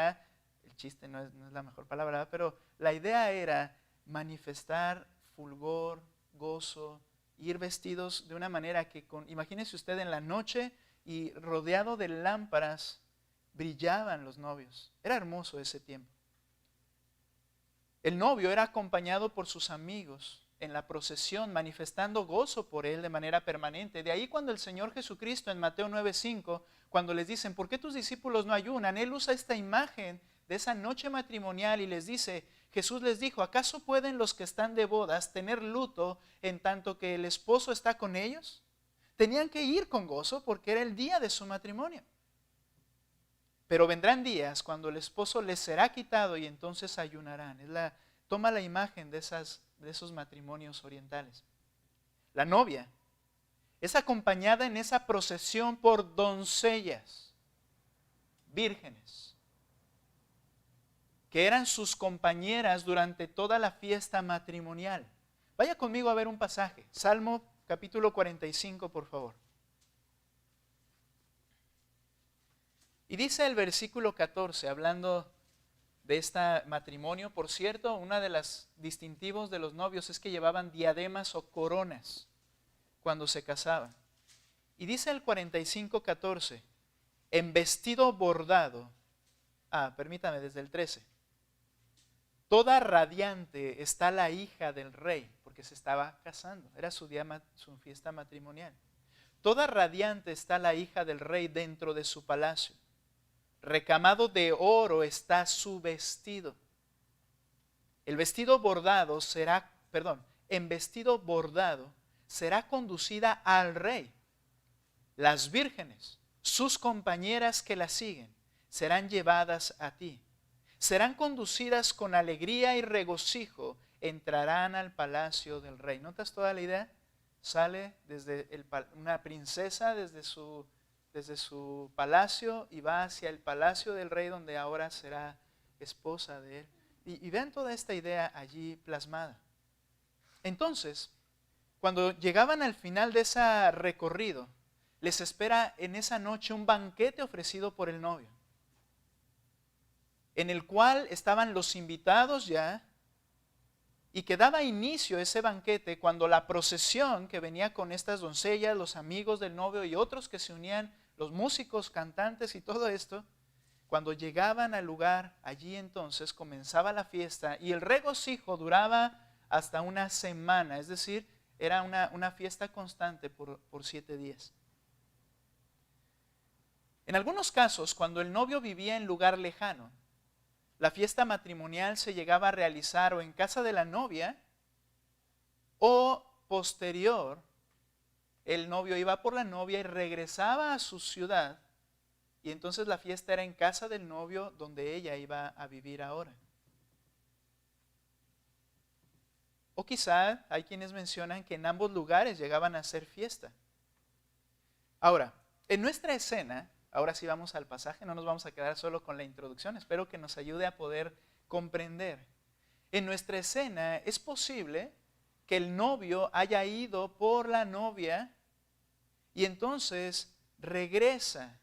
no es la mejor palabra, pero la idea era manifestar fulgor, gozo, ir vestidos de una manera que, imagínese usted en la noche y rodeado de lámparas, brillaban los novios. Era hermoso ese tiempo. El novio era acompañado por sus amigos en la procesión, manifestando gozo por él de manera permanente. De ahí cuando el Señor Jesucristo en Mateo 9:5, cuando les dicen, ¿por qué tus discípulos no ayunan? Él usa esta imagen de esa noche matrimonial y les dice, Jesús les dijo, ¿acaso pueden los que están de bodas tener luto en tanto que el esposo está con ellos? Tenían que ir con gozo porque era el día de su matrimonio. Pero vendrán días cuando el esposo les será quitado y entonces ayunarán. Toma la imagen de esos matrimonios orientales. La novia es acompañada en esa procesión por doncellas, vírgenes, que eran sus compañeras durante toda la fiesta matrimonial. Vaya conmigo a ver un pasaje. Salmo capítulo 45, por favor. Y dice el versículo 14, hablando de este matrimonio. Por cierto, una de las distintivos de los novios es que llevaban diademas o coronas cuando se casaban. Y dice el 45:14, en vestido bordado, permítame desde el 13, toda radiante está la hija del rey, porque se estaba casando, era su fiesta matrimonial. Toda radiante está la hija del rey dentro de su palacio. Recamado de oro está su vestido. En vestido bordado será conducida al rey. Las vírgenes, sus compañeras que la siguen, serán llevadas a ti. Serán conducidas con alegría y regocijo, entrarán al palacio del rey. ¿Notas toda la idea? Sale desde una princesa desde su palacio y va hacia el palacio del rey donde ahora será esposa de él. Y vean toda esta idea allí plasmada. Entonces, cuando llegaban al final de ese recorrido, les espera en esa noche un banquete ofrecido por el novio, en el cual estaban los invitados ya, y que daba inicio a ese banquete cuando la procesión que venía con estas doncellas, los amigos del novio y otros que se unían, los músicos, cantantes y todo esto, cuando llegaban al lugar, allí entonces comenzaba la fiesta y el regocijo duraba hasta una semana, es decir, era una fiesta constante por 7 días. En algunos casos, cuando el novio vivía en lugar lejano, la fiesta matrimonial se llegaba a realizar o en casa de la novia o posterior, el novio iba por la novia y regresaba a su ciudad y entonces la fiesta era en casa del novio donde ella iba a vivir ahora. O quizá hay quienes mencionan que en ambos lugares llegaban a hacer fiesta. Ahora, en nuestra escena, ahora sí vamos al pasaje, no nos vamos a quedar solo con la introducción, espero que nos ayude a poder comprender. En nuestra escena es posible que el novio haya ido por la novia y entonces regresa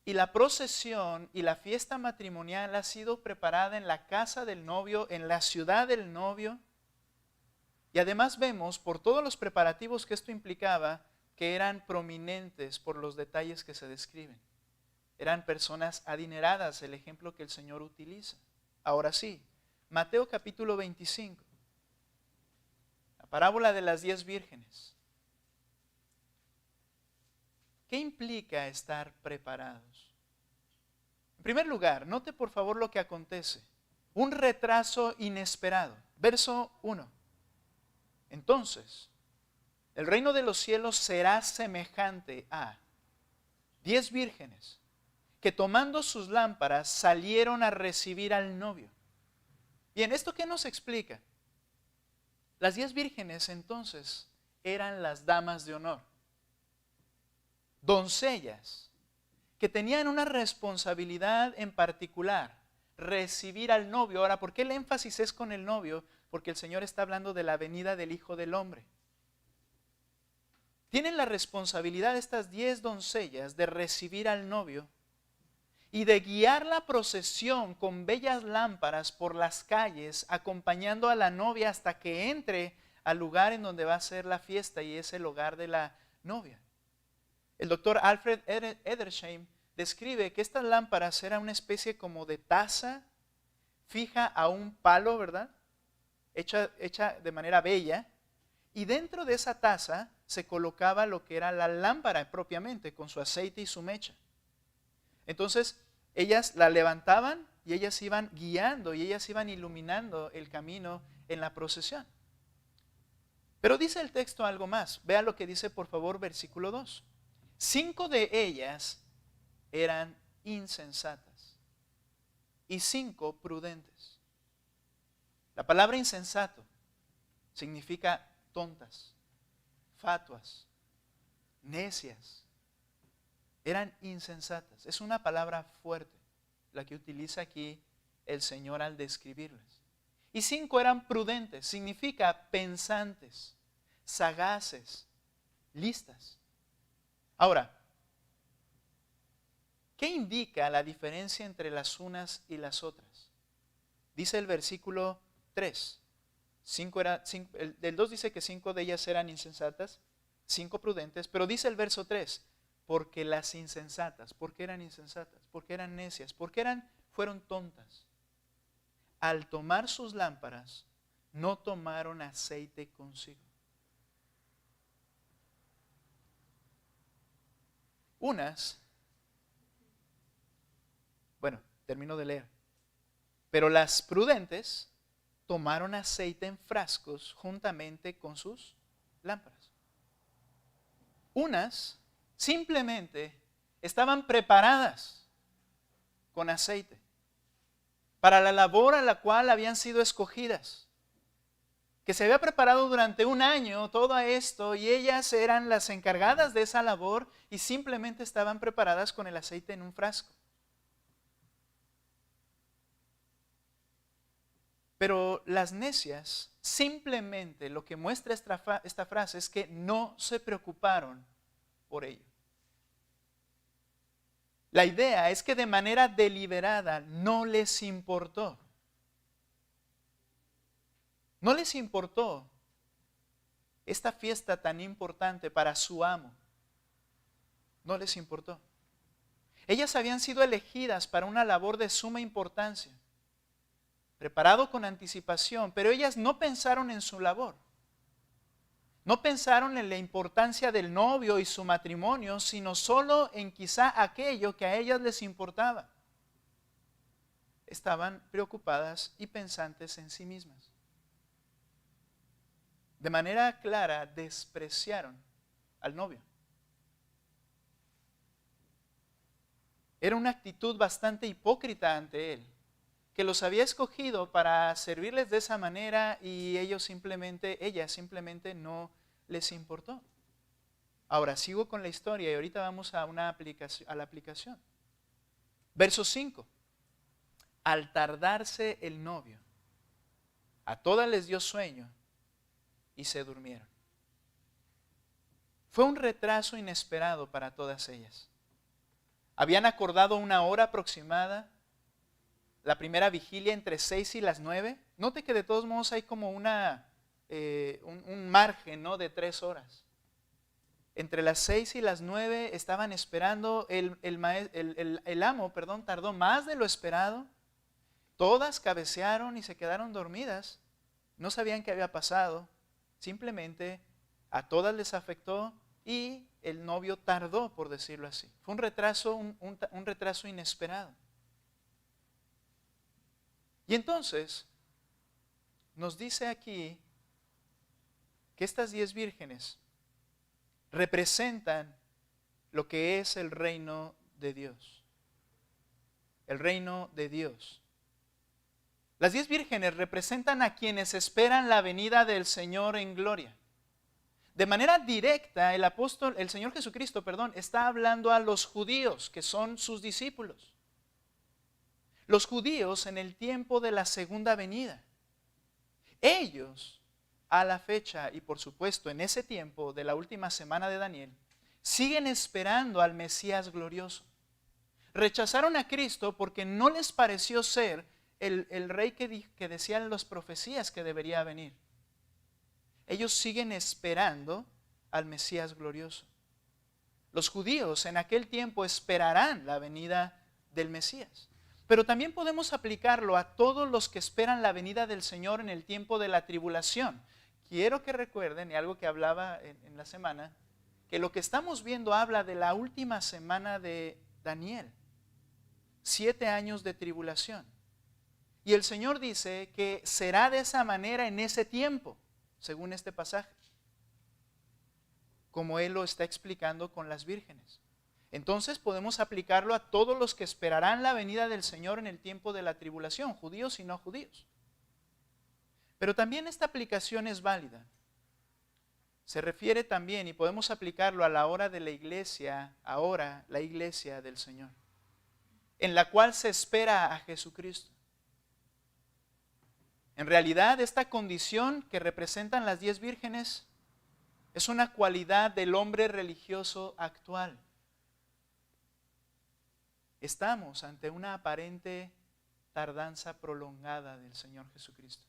y la procesión y la fiesta matrimonial ha sido preparada en la casa del novio, en la ciudad del novio. Y además vemos, por todos los preparativos que esto implicaba, que eran prominentes por los detalles que se describen. Eran personas adineradas, el ejemplo que el Señor utiliza. Ahora sí, Mateo capítulo 25, la parábola de las 10 vírgenes. ¿Qué implica estar preparados? En primer lugar, note por favor lo que acontece. Un retraso inesperado. Verso 1. Entonces, el reino de los cielos será semejante a 10 vírgenes que tomando sus lámparas salieron a recibir al novio. Bien, ¿esto qué nos explica? Las 10 vírgenes entonces eran las damas de honor. Doncellas que tenían una responsabilidad en particular, recibir al novio. Ahora, ¿por qué el énfasis es con el novio? Porque el Señor está hablando de la venida del Hijo del Hombre. Tienen la responsabilidad estas 10 doncellas de recibir al novio y de guiar la procesión con bellas lámparas por las calles, acompañando a la novia hasta que entre al lugar en donde va a ser la fiesta, y es el hogar de la novia. El doctor Alfred Edersheim describe que estas lámparas eran una especie como de taza fija a un palo, ¿verdad? Hecha de manera bella, y dentro de esa taza se colocaba lo que era la lámpara propiamente, con su aceite y su mecha. Entonces, ellas la levantaban y ellas iban guiando y ellas iban iluminando el camino en la procesión. Pero dice el texto algo más. Vea lo que dice, por favor, versículo 2. 5 de ellas eran insensatas y 5 prudentes. La palabra insensato significa tontas, fatuas, necias. Eran insensatas. Es una palabra fuerte la que utiliza aquí el Señor al describirlas. Y 5 eran prudentes, significa pensantes, sagaces, listas. Ahora, ¿qué indica la diferencia entre las unas y las otras? Dice el versículo 3. El 2 dice que 5 de ellas eran insensatas, 5 prudentes, pero dice el verso 3, porque las insensatas, ¿por qué eran insensatas? Porque eran necias, porque fueron tontas. Al tomar sus lámparas, no tomaron aceite consigo. Termino de leer. Pero las prudentes tomaron aceite en frascos juntamente con sus lámparas. Unas simplemente estaban preparadas con aceite para la labor a la cual habían sido escogidas, que se había preparado durante un año todo esto, y ellas eran las encargadas de esa labor y simplemente estaban preparadas con el aceite en un frasco. Pero las necias, simplemente lo que muestra esta frase es que no se preocuparon por ello. La idea es que de manera deliberada no les importó. No les importó esta fiesta tan importante para su amo. No les importó. Ellas habían sido elegidas para una labor de suma importancia, preparado con anticipación, pero ellas no pensaron en su labor. No pensaron en la importancia del novio y su matrimonio, sino solo en quizá aquello que a ellas les importaba. Estaban preocupadas y pensantes en sí mismas. De manera clara despreciaron al novio. Era una actitud bastante hipócrita ante él, que los había escogido para servirles de esa manera y ellas simplemente no les importó. Ahora sigo con la historia y ahorita vamos a la aplicación. Verso 5. Al tardarse el novio, a todas les dio sueño y se durmieron. Fue un retraso inesperado para todas ellas. Habían acordado una hora aproximada, la primera vigilia entre 6 y las 9. Note que de todos modos hay como un margen, ¿no?, de 3 horas. Entre las 6 y las 9 estaban esperando, el amo tardó más de lo esperado. Todas cabecearon y se quedaron dormidas. No sabían qué había pasado. Simplemente a todas les afectó y el novio tardó, por decirlo así. Fue un retraso inesperado. Y entonces nos dice aquí que estas 10 vírgenes representan lo que es el reino de Dios. El reino de Dios. Las 10 vírgenes representan a quienes esperan la venida del Señor en gloria. De manera directa, el Señor Jesucristo, está hablando a los judíos, que son sus discípulos. Los judíos en el tiempo de la segunda venida. Ellos, a la fecha y por supuesto en ese tiempo de la última semana de Daniel, siguen esperando al Mesías glorioso. Rechazaron a Cristo porque no les pareció ser el rey que decían las profecías que debería venir. Ellos siguen esperando al Mesías glorioso. Los judíos en aquel tiempo esperarán la venida del Mesías. Pero también podemos aplicarlo a todos los que esperan la venida del Señor en el tiempo de la tribulación. Quiero que recuerden, y algo que hablaba en la semana, que lo que estamos viendo habla de la última semana de Daniel. 7 años de tribulación. Y el Señor dice que será de esa manera en ese tiempo, según este pasaje, como Él lo está explicando con las vírgenes. Entonces podemos aplicarlo a todos los que esperarán la venida del Señor en el tiempo de la tribulación, judíos y no judíos. Pero también esta aplicación es válida. Se refiere también, y podemos aplicarlo a la hora de la iglesia, ahora la iglesia del Señor, en la cual se espera a Jesucristo. En realidad, esta condición que representan las 10 vírgenes es una cualidad del hombre religioso actual. Estamos ante una aparente tardanza prolongada del Señor Jesucristo.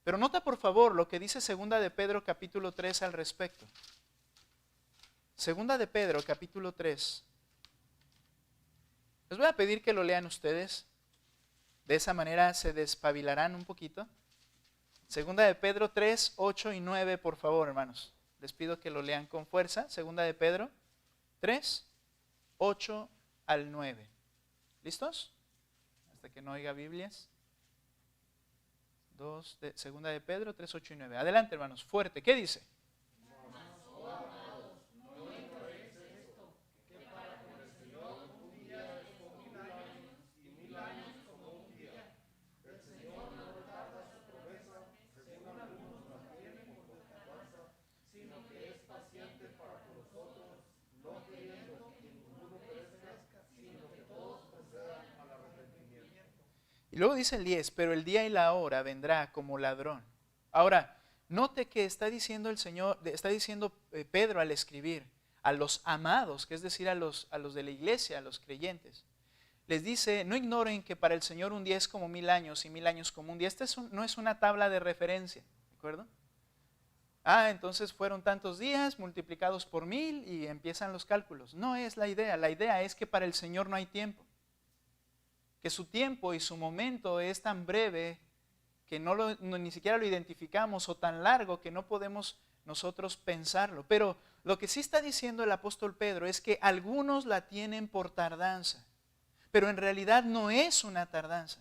Pero nota por favor lo que dice 2 de Pedro capítulo 3 al respecto. 2 de Pedro capítulo 3. Les voy a pedir que lo lean ustedes. De esa manera se despabilarán un poquito. 2 de Pedro 3, 8 y 9, por favor, hermanos. Les pido que lo lean con fuerza. 2 de Pedro 3, 8 al 9. ¿Listos? Hasta que no oiga Biblias. 2 de Pedro 3, 8 y 9. Adelante, hermanos, fuerte. ¿Qué dice? Y luego dice el 10, pero el día y la hora vendrá como ladrón. Ahora, note que está diciendo el Señor, está diciendo Pedro al escribir a los amados, que es decir, a los de la iglesia, a los creyentes. Les dice, no ignoren que para el Señor un día es como 1000 años y 1000 años como un día. Esta no es una tabla de referencia, ¿de acuerdo? Entonces fueron tantos días multiplicados por 1000 y empiezan los cálculos. No es la idea es que para el Señor no hay tiempo. Que su tiempo y su momento es tan breve que ni siquiera lo identificamos, o tan largo que no podemos nosotros pensarlo. Pero lo que sí está diciendo el apóstol Pedro es que algunos la tienen por tardanza, pero en realidad no es una tardanza.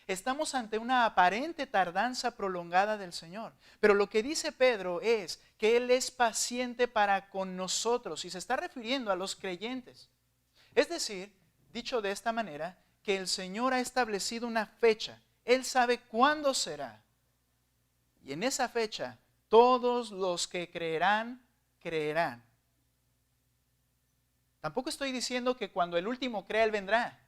Estamos ante una aparente tardanza prolongada del Señor. Pero lo que dice Pedro es que Él es paciente para con nosotros, y se está refiriendo a los creyentes. Es decir, dicho de esta manera, que el Señor ha establecido una fecha. Él sabe cuándo será. Y en esa fecha, todos los que creerán, creerán. Tampoco estoy diciendo que cuando el último crea, Él vendrá.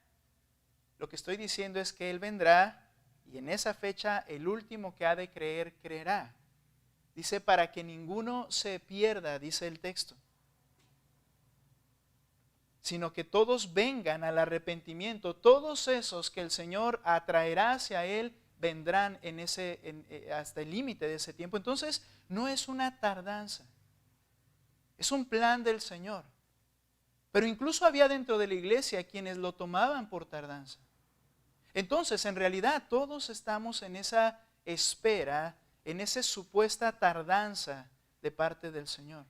Lo que estoy diciendo es que Él vendrá y en esa fecha el último que ha de creer, creerá. Dice, para que ninguno se pierda, dice el texto. sino que todos vengan al arrepentimiento. Todos esos que el Señor atraerá hacia Él vendrán hasta el límite de ese tiempo. Entonces, no es una tardanza, es un plan del Señor. Pero incluso había dentro de la iglesia quienes lo tomaban por tardanza. Entonces, en realidad, todos estamos en esa espera, en esa supuesta tardanza de parte del Señor.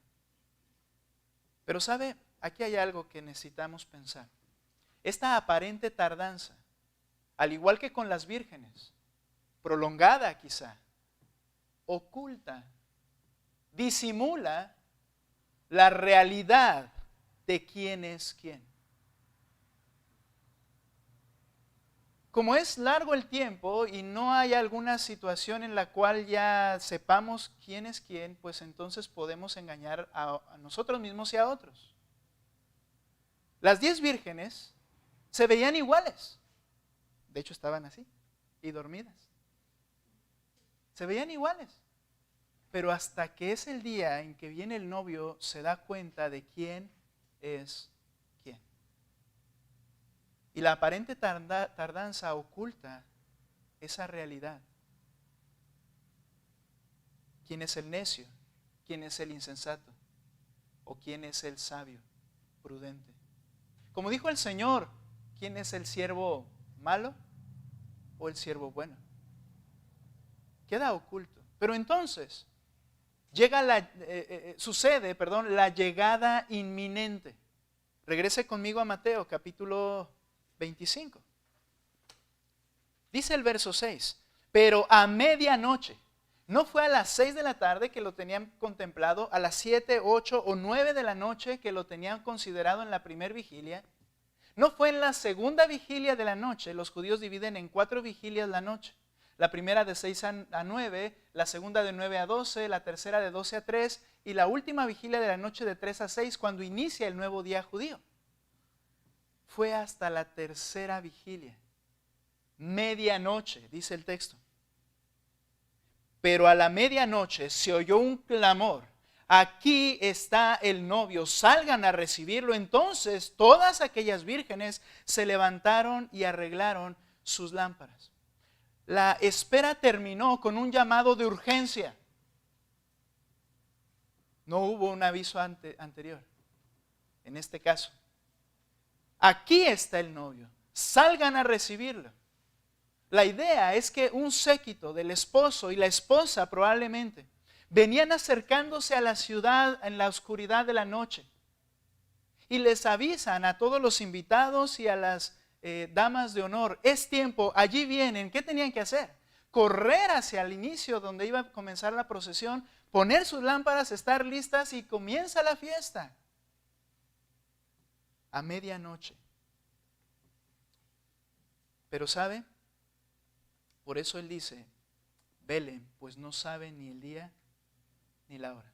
Pero ¿sabe? Aquí hay algo que necesitamos pensar. Esta aparente tardanza, al igual que con las vírgenes, prolongada quizá, oculta, disimula la realidad de quién es quién. Como es largo el tiempo y no hay alguna situación en la cual ya sepamos quién es quién, pues entonces podemos engañar a nosotros mismos y a otros. Las 10 vírgenes se veían iguales. De hecho, estaban así y dormidas. Se veían iguales. Pero hasta que es el día en que viene el novio, se da cuenta de quién es quién. Y la aparente tardanza oculta esa realidad. ¿Quién es el necio? ¿Quién es el insensato? ¿O quién es el sabio, prudente? Como dijo el Señor, ¿quién es el siervo malo o el siervo bueno? Queda oculto. Pero entonces sucede la llegada inminente. Regrese conmigo a Mateo capítulo 25. Dice el verso 6, pero a medianoche, no fue a las 6 de la tarde que lo tenían contemplado, a las 7, 8 o 9 de la noche que lo tenían considerado en la primera vigilia, no fue en la segunda vigilia de la noche. Los judíos dividen en 4 vigilias la noche. La primera de 6 a 9, la segunda de 9 a 12, la tercera de 12 a 3 y la última vigilia de la noche de 3 a 6 cuando inicia el nuevo día judío. Fue hasta la tercera vigilia, medianoche, dice el texto. Pero a la medianoche se oyó un clamor: aquí está el novio, salgan a recibirlo. Entonces todas aquellas vírgenes se levantaron y arreglaron sus lámparas. La espera terminó con un llamado de urgencia. No hubo un aviso anterior. En este caso, aquí está el novio, salgan a recibirlo. La idea es que un séquito del esposo y la esposa probablemente venían acercándose a la ciudad en la oscuridad de la noche y les avisan a todos los invitados y a las damas de honor: es tiempo, allí vienen. ¿Qué tenían que hacer? Correr hacia el inicio donde iba a comenzar la procesión, poner sus lámparas, estar listas y comienza la fiesta. A medianoche. Pero ¿sabe? Por eso él dice: velen, pues no saben ni el día ni la hora.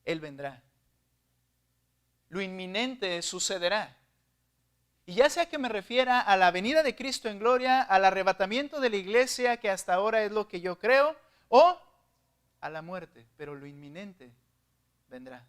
Él vendrá. Lo inminente sucederá. Y ya sea que me refiera a la venida de Cristo en gloria, al arrebatamiento de la iglesia, que hasta ahora es lo que yo creo, o a la muerte, pero lo inminente vendrá.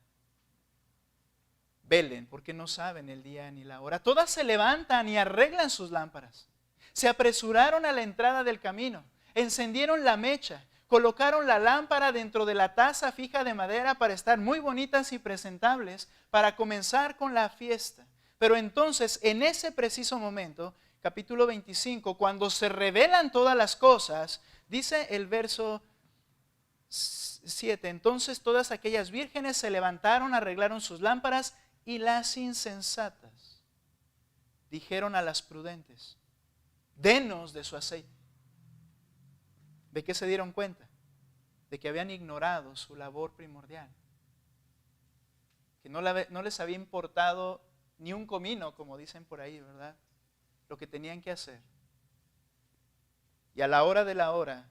Velen, porque no saben el día ni la hora. Todas se levantan y arreglan sus lámparas. Se apresuraron a la entrada del camino, encendieron la mecha, colocaron la lámpara dentro de la taza fija de madera para estar muy bonitas y presentables para comenzar con la fiesta. Pero entonces, en ese preciso momento, capítulo 25, cuando se revelan todas las cosas, dice el verso 7, entonces todas aquellas vírgenes se levantaron, arreglaron sus lámparas, y las insensatas dijeron a las prudentes: denos de su aceite. ¿De qué se dieron cuenta? De que habían ignorado su labor primordial. Que no les había importado ni un comino, como dicen por ahí, ¿verdad? Lo que tenían que hacer. Y a la hora de la hora,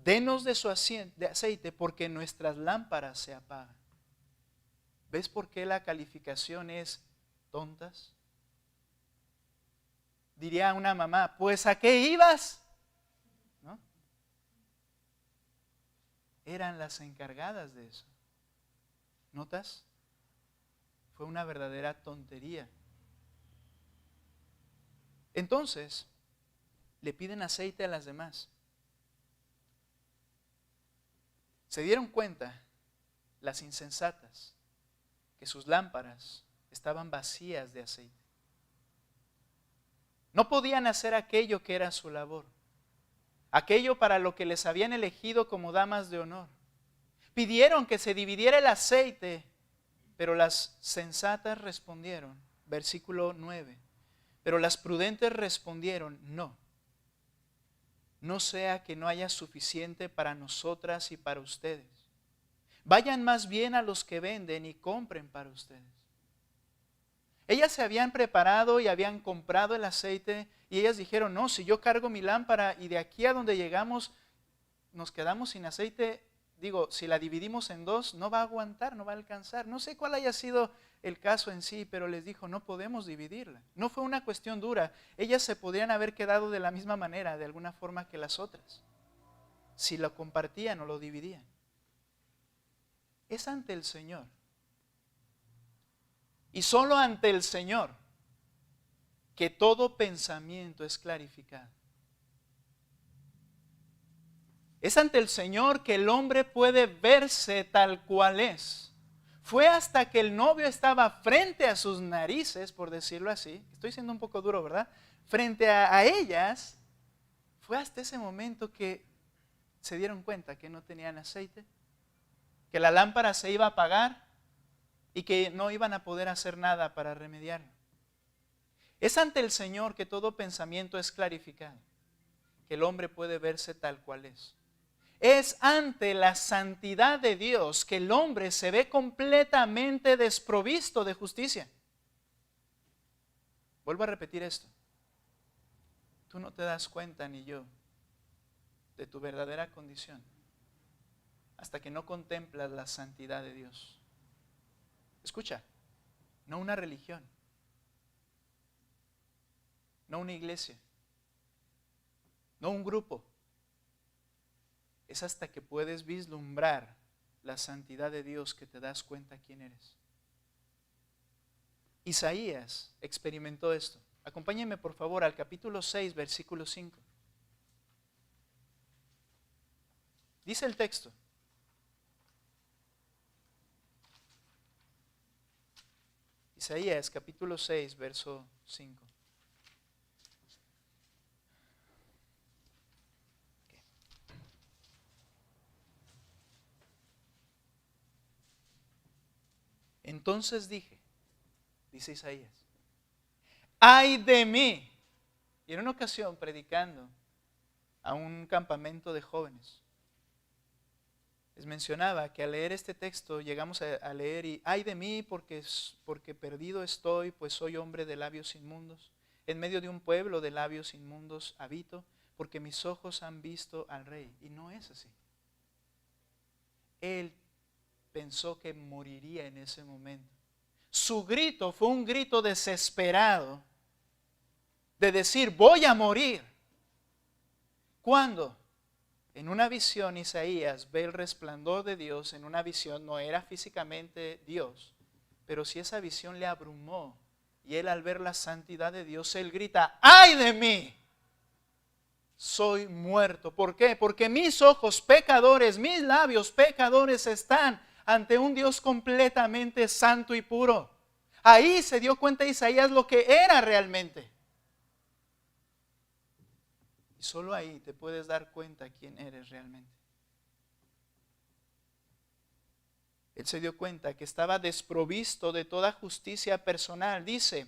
denos de su aceite, porque nuestras lámparas se apagan. ¿Ves por qué la calificación es tontas? Diría una mamá: pues ¿a qué ibas? ¿No? Eran las encargadas de eso. ¿Notas? fue una verdadera tontería. Entonces, le piden aceite a las demás. Se dieron cuenta, las insensatas, que sus lámparas estaban vacías de aceite. No podían hacer aquello que era su labor, aquello para lo que les habían elegido como damas de honor. Pidieron que se dividiera el aceite, pero las sensatas respondieron, versículo 9, pero las prudentes respondieron, no. No sea que no haya suficiente para nosotras y para ustedes. Vayan más bien a los que venden y compren para ustedes. Ellas se habían preparado y habían comprado el aceite y ellas dijeron, no, si yo cargo mi lámpara y de aquí a donde llegamos nos quedamos sin aceite, digo, si la dividimos en dos no va a aguantar, no va a alcanzar. No sé cuál haya sido el caso en sí, pero les dijo, no podemos dividirla. No fue una cuestión dura. Ellas se podrían haber quedado de la misma manera, de alguna forma que las otras, si lo compartían o lo dividían. Es ante el Señor. Y solo ante el Señor que todo pensamiento es clarificado. Es ante el Señor que el hombre puede verse tal cual es. Fue hasta que el novio estaba frente a sus narices, por decirlo así, estoy siendo un poco duro, ¿verdad? Frente a ellas, fue hasta ese momento que se dieron cuenta que no tenían aceite, que la lámpara se iba a apagar y que no iban a poder hacer nada para remediarlo. Es ante el Señor que todo pensamiento es clarificado, que el hombre puede verse tal cual es. Es ante la santidad de Dios que el hombre se ve completamente desprovisto de justicia. Vuelvo a repetir esto. Tú no te das cuenta, ni yo, de tu verdadera condición hasta que no contemplas la santidad de Dios. Escucha, no una religión, no una iglesia, no un grupo. Es hasta que puedes vislumbrar la santidad de Dios que te das cuenta quién eres. Isaías experimentó esto. Acompáñenme por favor al capítulo 6, versículo 5. Dice el texto: Isaías capítulo 6, verso 5. Entonces dije, dice Isaías, ¡ay de mí! Y en una ocasión predicando a un campamento de jóvenes, les mencionaba que al leer este texto llegamos a leer y ¡ay de mí! Porque perdido estoy, pues soy hombre de labios inmundos. En medio de un pueblo de labios inmundos habito, porque mis ojos han visto al Rey. Y no es así. Él pensó que moriría en ese momento. Su grito fue un grito desesperado de decir, voy a morir. ¿Cuándo? En una visión Isaías ve el resplandor de Dios. En una visión no era físicamente Dios, pero sí esa visión le abrumó. Y él al ver la santidad de Dios, él grita, ¡ay de mí! Soy muerto. ¿Por qué? Porque mis ojos pecadores, mis labios pecadores están ante un Dios completamente santo y puro. Ahí se dio cuenta Isaías lo que era realmente. Y solo ahí te puedes dar cuenta quién eres realmente. Él se dio cuenta que estaba desprovisto de toda justicia personal. Dice,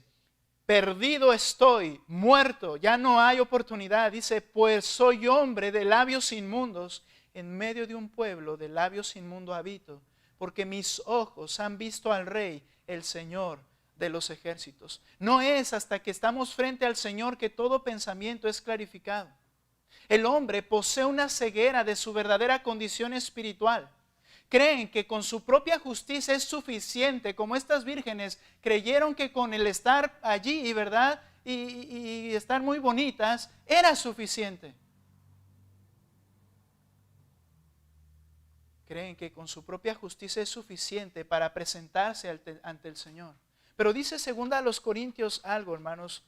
perdido estoy, muerto, ya no hay oportunidad. Dice, pues soy hombre de labios inmundos, en medio de un pueblo de labios inmundos habito, porque mis ojos han visto al Rey, el Señor de los ejércitos. No es hasta que estamos frente al Señor que todo pensamiento es clarificado. El hombre posee una ceguera de su verdadera condición espiritual. Creen que con su propia justicia es suficiente, como estas vírgenes creyeron que con el estar allí, ¿verdad? Y estar muy bonitas, era suficiente. Creen que con su propia justicia es suficiente para presentarse ante el Señor. Pero dice 2 Corintios algo, hermanos,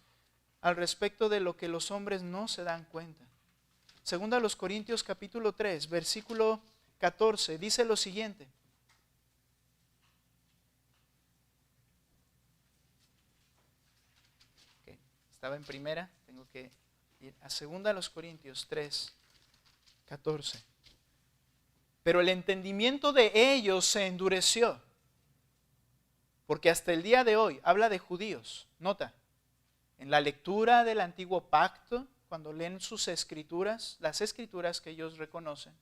al respecto de lo que los hombres no se dan cuenta. 2 Corintios capítulo 3, versículo 14, dice lo siguiente. Okay, estaba en primera, tengo que ir a 2 Corintios 3, 14. Pero el entendimiento de ellos se endureció, porque hasta el día de hoy, habla de judíos, nota, en la lectura del antiguo pacto, cuando leen sus escrituras, las escrituras que ellos reconocen,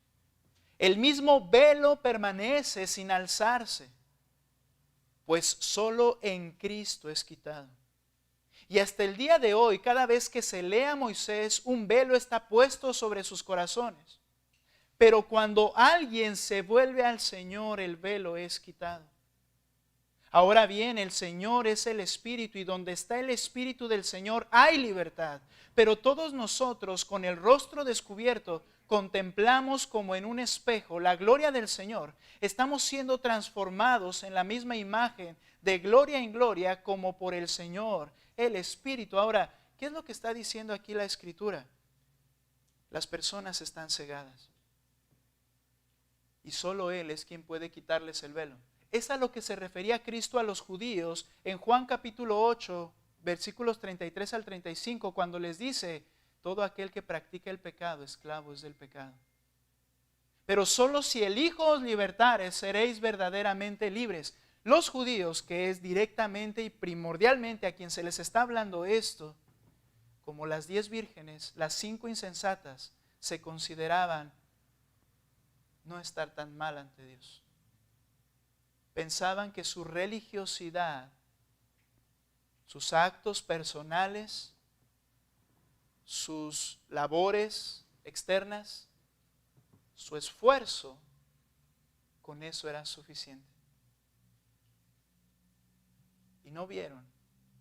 el mismo velo permanece sin alzarse, pues solo en Cristo es quitado. Y hasta el día de hoy, cada vez que se lee a Moisés, un velo está puesto sobre sus corazones. Pero cuando alguien se vuelve al Señor, el velo es quitado. Ahora bien, el Señor es el Espíritu, y donde está el Espíritu del Señor hay libertad. Pero todos nosotros, con el rostro descubierto, contemplamos como en un espejo la gloria del Señor. Estamos siendo transformados en la misma imagen, de gloria en gloria, como por el Señor, el Espíritu. Ahora, ¿qué es lo que está diciendo aquí la Escritura? Las personas están cegadas, y solo Él es quien puede quitarles el velo. Es a lo que se refería Cristo a los judíos en Juan capítulo 8, versículos 33 al 35, cuando les dice: todo aquel que practica el pecado, esclavo es del pecado. Pero solo si el Hijo os libertare, seréis verdaderamente libres. Los judíos, que es directamente y primordialmente a quien se les está hablando esto, como las 10 vírgenes, las 5 insensatas, se consideraban no estar tan mal ante Dios. Pensaban que su religiosidad, sus actos personales, sus labores externas, su esfuerzo, con eso era suficiente. Y no vieron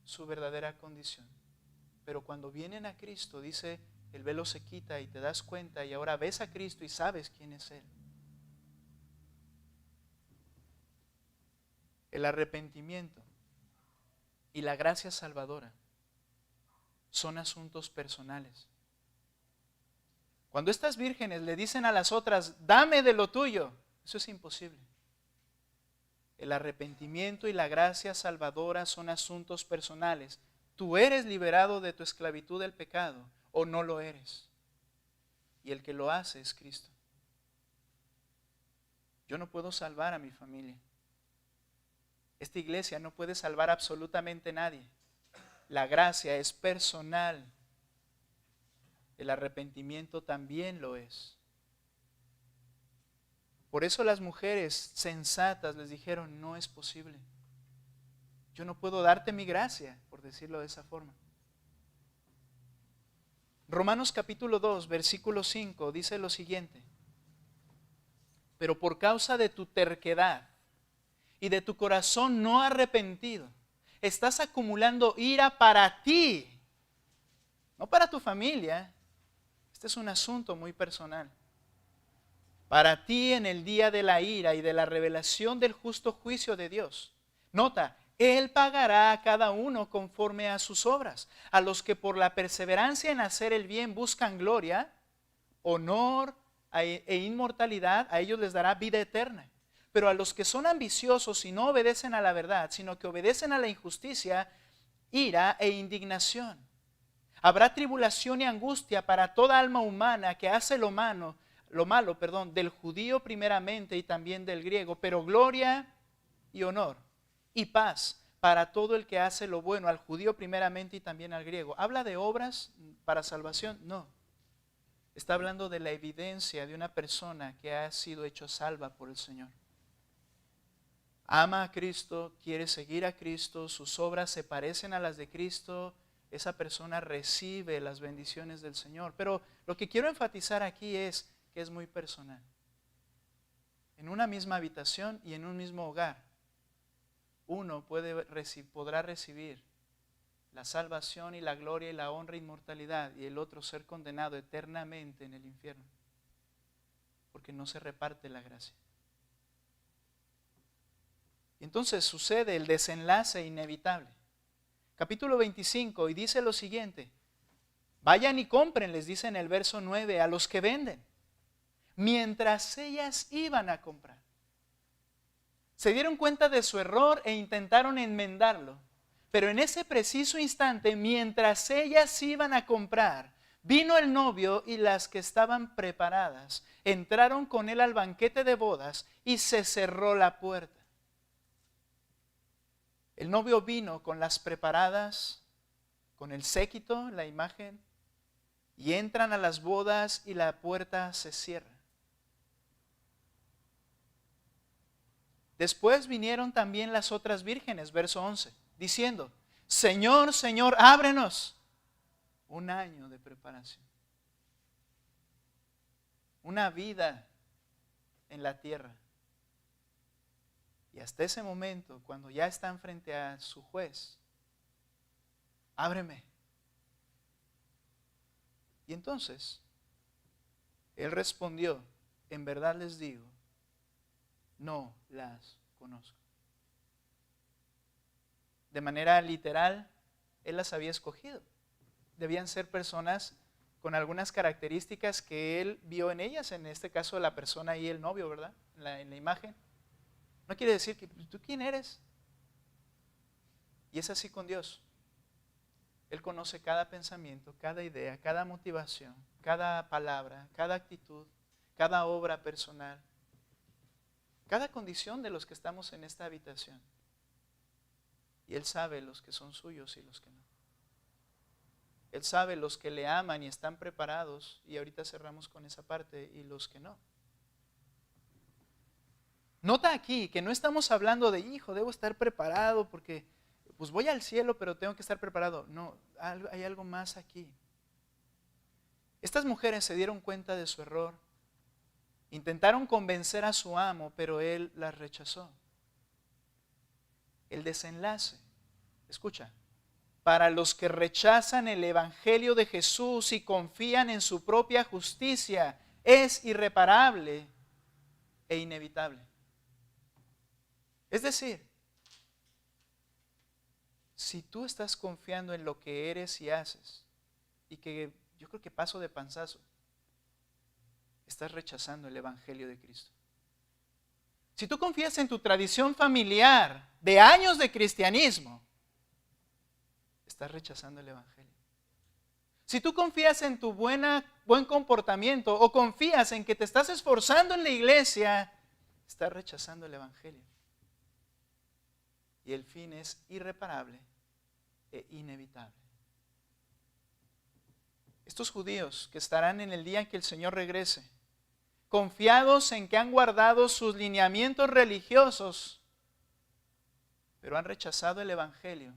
su verdadera condición. Pero cuando vienen a Cristo, dice, el velo se quita y te das cuenta, y ahora ves a Cristo y sabes quién es Él. El arrepentimiento y la gracia salvadora son asuntos personales. Cuando estas vírgenes le dicen a las otras, dame de lo tuyo, eso es imposible. El arrepentimiento y la gracia salvadora son asuntos personales. Tú eres liberado de tu esclavitud del pecado o no lo eres. Y el que lo hace es Cristo. Yo no puedo salvar a mi familia. Esta iglesia no puede salvar absolutamente a nadie. La gracia es personal. El arrepentimiento también lo es. Por eso las mujeres sensatas les dijeron, no es posible. Yo no puedo darte mi gracia, por decirlo de esa forma. Romanos capítulo 2, versículo 5 dice lo siguiente: pero por causa de tu terquedad y de tu corazón no arrepentido, estás acumulando ira para ti, no para tu familia. Este es un asunto muy personal. Para ti en el día de la ira y de la revelación del justo juicio de Dios. Nota, Él pagará a cada uno conforme a sus obras. A los que por la perseverancia en hacer el bien buscan gloria, honor e inmortalidad, a ellos les dará vida eterna. Pero a los que son ambiciosos y no obedecen a la verdad, sino que obedecen a la injusticia, ira e indignación. Habrá tribulación y angustia para toda alma humana que hace lo malo, del judío primeramente y también del griego, pero gloria y honor y paz para todo el que hace lo bueno, al judío primeramente y también al griego. ¿Habla de obras para salvación? No. Está hablando de la evidencia de una persona que ha sido hecho salva por el Señor. Ama a Cristo, quiere seguir a Cristo, sus obras se parecen a las de Cristo, esa persona recibe las bendiciones del Señor. Pero lo que quiero enfatizar aquí es que es muy personal. En una misma habitación y en un mismo hogar, uno podrá recibir la salvación y la gloria y la honra e inmortalidad, y el otro ser condenado eternamente en el infierno, porque no se reparte la gracia. Y entonces sucede el desenlace inevitable. Capítulo 25, y dice lo siguiente: vayan y compren, les dice en el verso 9, a los que venden, mientras ellas iban a comprar. Se dieron cuenta de su error e intentaron enmendarlo. Pero en ese preciso instante, mientras ellas iban a comprar, vino el novio y las que estaban preparadas entraron con él al banquete de bodas y se cerró la puerta. El novio vino con las preparadas, con el séquito, la imagen, y entran a las bodas y la puerta se cierra. Después vinieron también las otras vírgenes, verso 11, diciendo: Señor, Señor, ábrenos. Un año de preparación. Una vida en la tierra. Y hasta ese momento, cuando ya están frente a su juez: ábreme. Y entonces, él respondió: en verdad les digo, no las conozco. De manera literal, él las había escogido. Debían ser personas con algunas características que él vio en ellas, en este caso la persona y el novio, ¿verdad? En la imagen. No quiere decir que ¿tú quién eres? Y es así con Dios. Él conoce cada pensamiento, cada idea, cada motivación, cada palabra, cada actitud, cada obra personal, cada condición de los que estamos en esta habitación. Y Él sabe los que son suyos y los que no. Él sabe los que le aman y están preparados, y ahorita cerramos con esa parte, y los que no. Nota aquí que no estamos hablando de, hijo, debo estar preparado porque pues voy al cielo, pero tengo que estar preparado. No, hay algo más aquí. Estas mujeres se dieron cuenta de su error. Intentaron convencer a su amo, pero él las rechazó. El desenlace, escucha, para los que rechazan el evangelio de Jesús y confían en su propia justicia, es irreparable e inevitable. Es decir, si tú estás confiando en lo que eres y haces, y que yo creo que paso de panzazo, estás rechazando el evangelio de Cristo. Si tú confías en tu tradición familiar de años de cristianismo, estás rechazando el evangelio. Si tú confías en tu buen comportamiento o confías en que te estás esforzando en la iglesia, estás rechazando el evangelio. Y el fin es irreparable e inevitable. Estos judíos que estarán en el día en que el Señor regrese, confiados en que han guardado sus lineamientos religiosos, pero han rechazado el evangelio,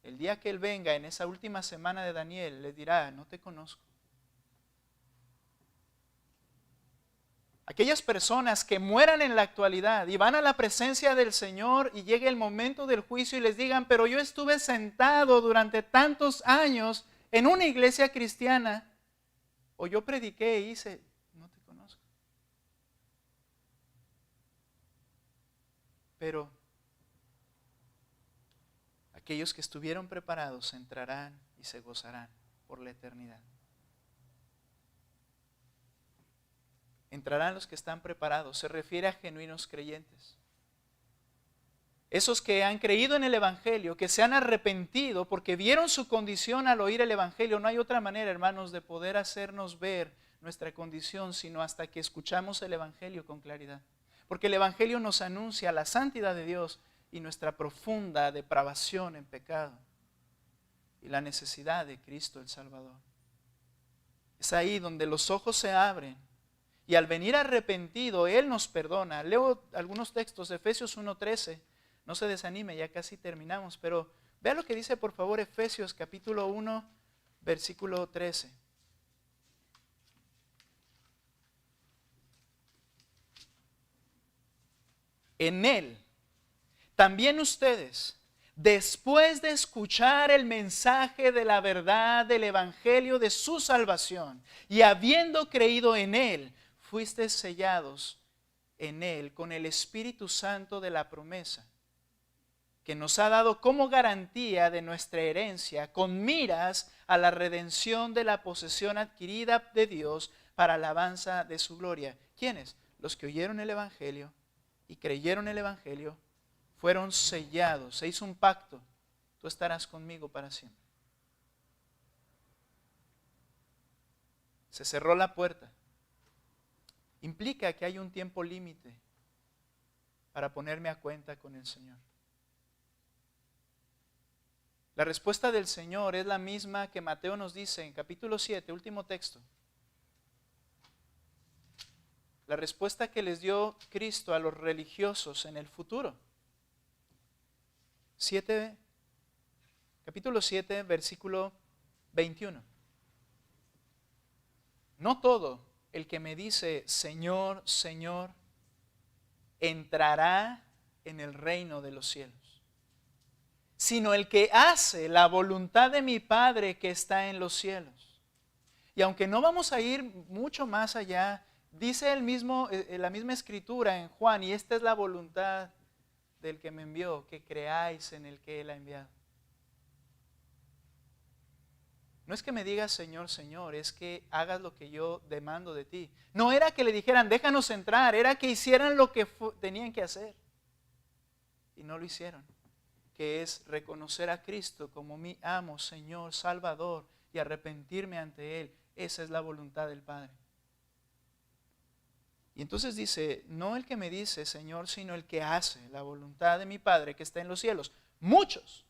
el día que Él venga en esa última semana de Daniel, les dirá: no te conozco. Aquellas personas que mueran en la actualidad y van a la presencia del Señor y llegue el momento del juicio y les digan: pero yo estuve sentado durante tantos años en una iglesia cristiana, o yo prediqué e hice, no te conozco. Pero aquellos que estuvieron preparados entrarán y se gozarán por la eternidad. Entrarán los que están preparados. Se refiere a genuinos creyentes. Esos que han creído en el evangelio, que se han arrepentido porque vieron su condición al oír el evangelio. No hay otra manera, hermanos, de poder hacernos ver nuestra condición sino hasta que escuchamos el evangelio con claridad. Porque el evangelio nos anuncia la santidad de Dios y nuestra profunda depravación en pecado y la necesidad de Cristo el Salvador. Es ahí donde los ojos se abren. Y al venir arrepentido, Él nos perdona. Leo algunos textos, Efesios 1:13. No se desanime, ya casi terminamos. Pero vea lo que dice, por favor, Efesios capítulo 1, versículo 13. En Él, también ustedes, después de escuchar el mensaje de la verdad del evangelio de su salvación y habiendo creído en Él, fuisteis sellados en Él con el Espíritu Santo de la promesa, que nos ha dado como garantía de nuestra herencia, con miras a la redención de la posesión adquirida de Dios para alabanza de su gloria. ¿Quiénes? Los que oyeron el Evangelio y creyeron el Evangelio, fueron sellados, se hizo un pacto. Tú estarás conmigo para siempre. Se cerró la puerta. Implica que hay un tiempo límite para ponerme a cuenta con el Señor. La respuesta del Señor es la misma que Mateo nos dice en capítulo 7, último texto. La respuesta que les dio Cristo a los religiosos en el futuro. Capítulo 7, versículo 21. No todo el que me dice, Señor, Señor, entrará en el reino de los cielos, sino el que hace la voluntad de mi Padre que está en los cielos. Y aunque no vamos a ir mucho más allá, dice la misma escritura en Juan, y esta es la voluntad del que me envió, que creáis en el que Él ha enviado. No es que me digas Señor, Señor, es que hagas lo que yo demando de ti. No era que le dijeran, déjanos entrar, era que hicieran lo que tenían que hacer. Y no lo hicieron, que es reconocer a Cristo como mi amo, Señor, Salvador, y arrepentirme ante Él. Esa es la voluntad del Padre. Y entonces dice, no el que me dice Señor, sino el que hace la voluntad de mi Padre que está en los cielos. Muchos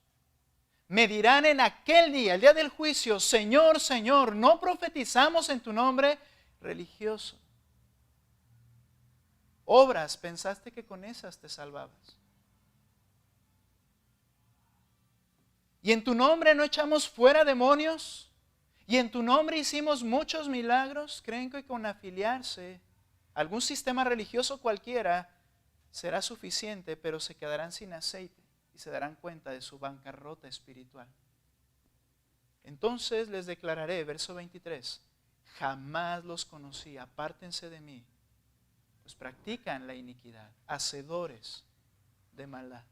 me dirán en aquel día, el día del juicio, Señor, Señor, ¿no profetizamos en tu nombre? Religioso. Obras, pensaste que con esas te salvabas. Y en tu nombre no echamos fuera demonios. Y en tu nombre hicimos muchos milagros. ¿Creen que con afiliarse a algún sistema religioso cualquiera será suficiente, pero se quedarán sin aceite? Y se darán cuenta de su bancarrota espiritual. Entonces les declararé, verso 23, jamás los conocí, apártense de mí, pues practican la iniquidad, hacedores de maldad.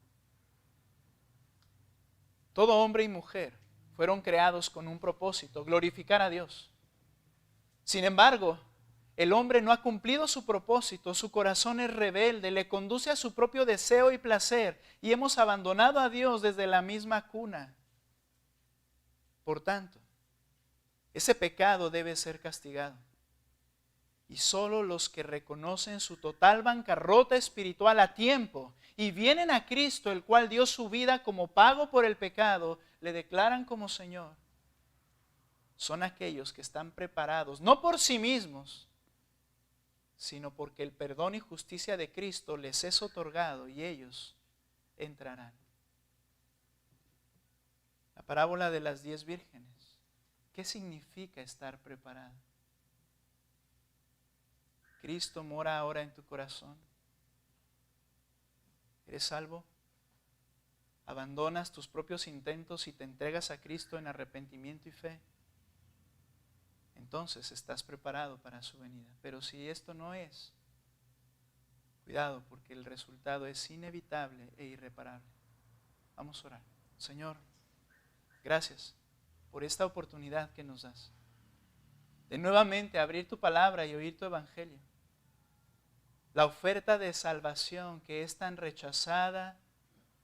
Todo hombre y mujer fueron creados con un propósito, glorificar a Dios. Sin embargo, el hombre no ha cumplido su propósito, su corazón es rebelde, le conduce a su propio deseo y placer, y hemos abandonado a Dios desde la misma cuna. Por tanto, ese pecado debe ser castigado. Y solo los que reconocen su total bancarrota espiritual a tiempo y vienen a Cristo, el cual dio su vida como pago por el pecado, le declaran como Señor, son aquellos que están preparados, no por sí mismos, sino porque el perdón y justicia de Cristo les es otorgado y ellos entrarán. La parábola de las 10 vírgenes. ¿Qué significa estar preparado? Cristo mora ahora en tu corazón. ¿Eres salvo? ¿Abandonas tus propios intentos y te entregas a Cristo en arrepentimiento y fe? Entonces estás preparado para su venida. Pero si esto no es, cuidado, porque el resultado es inevitable e irreparable. Vamos a orar. Señor, gracias por esta oportunidad que nos das de nuevamente abrir tu palabra y oír tu evangelio. La oferta de salvación que es tan rechazada,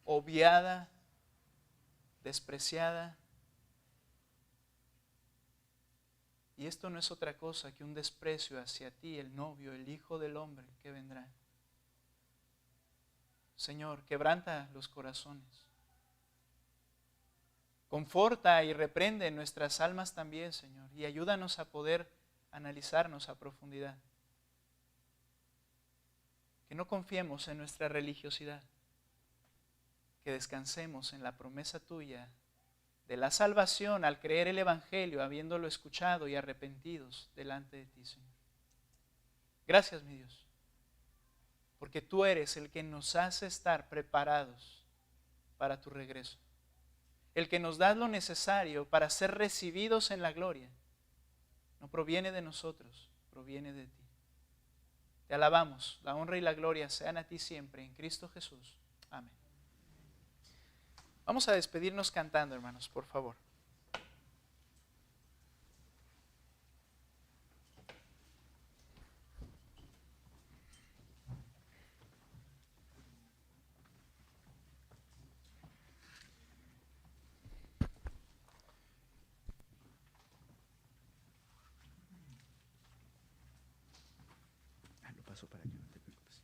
obviada, despreciada. Y esto no es otra cosa que un desprecio hacia ti, el novio, el Hijo del Hombre que vendrá. Señor, quebranta los corazones. Conforta y reprende nuestras almas también, Señor, y ayúdanos a poder analizarnos a profundidad. Que no confiemos en nuestra religiosidad, que descansemos en la promesa tuya de la salvación al creer el Evangelio, habiéndolo escuchado y arrepentidos delante de ti, Señor. Gracias, mi Dios, porque tú eres el que nos hace estar preparados para tu regreso, el que nos da lo necesario para ser recibidos en la gloria. No proviene de nosotros, proviene de ti. Te alabamos, la honra y la gloria sean a ti siempre, en Cristo Jesús. Amén. Vamos a despedirnos cantando, hermanos, por favor. Lo paso para allá, no te preocupes.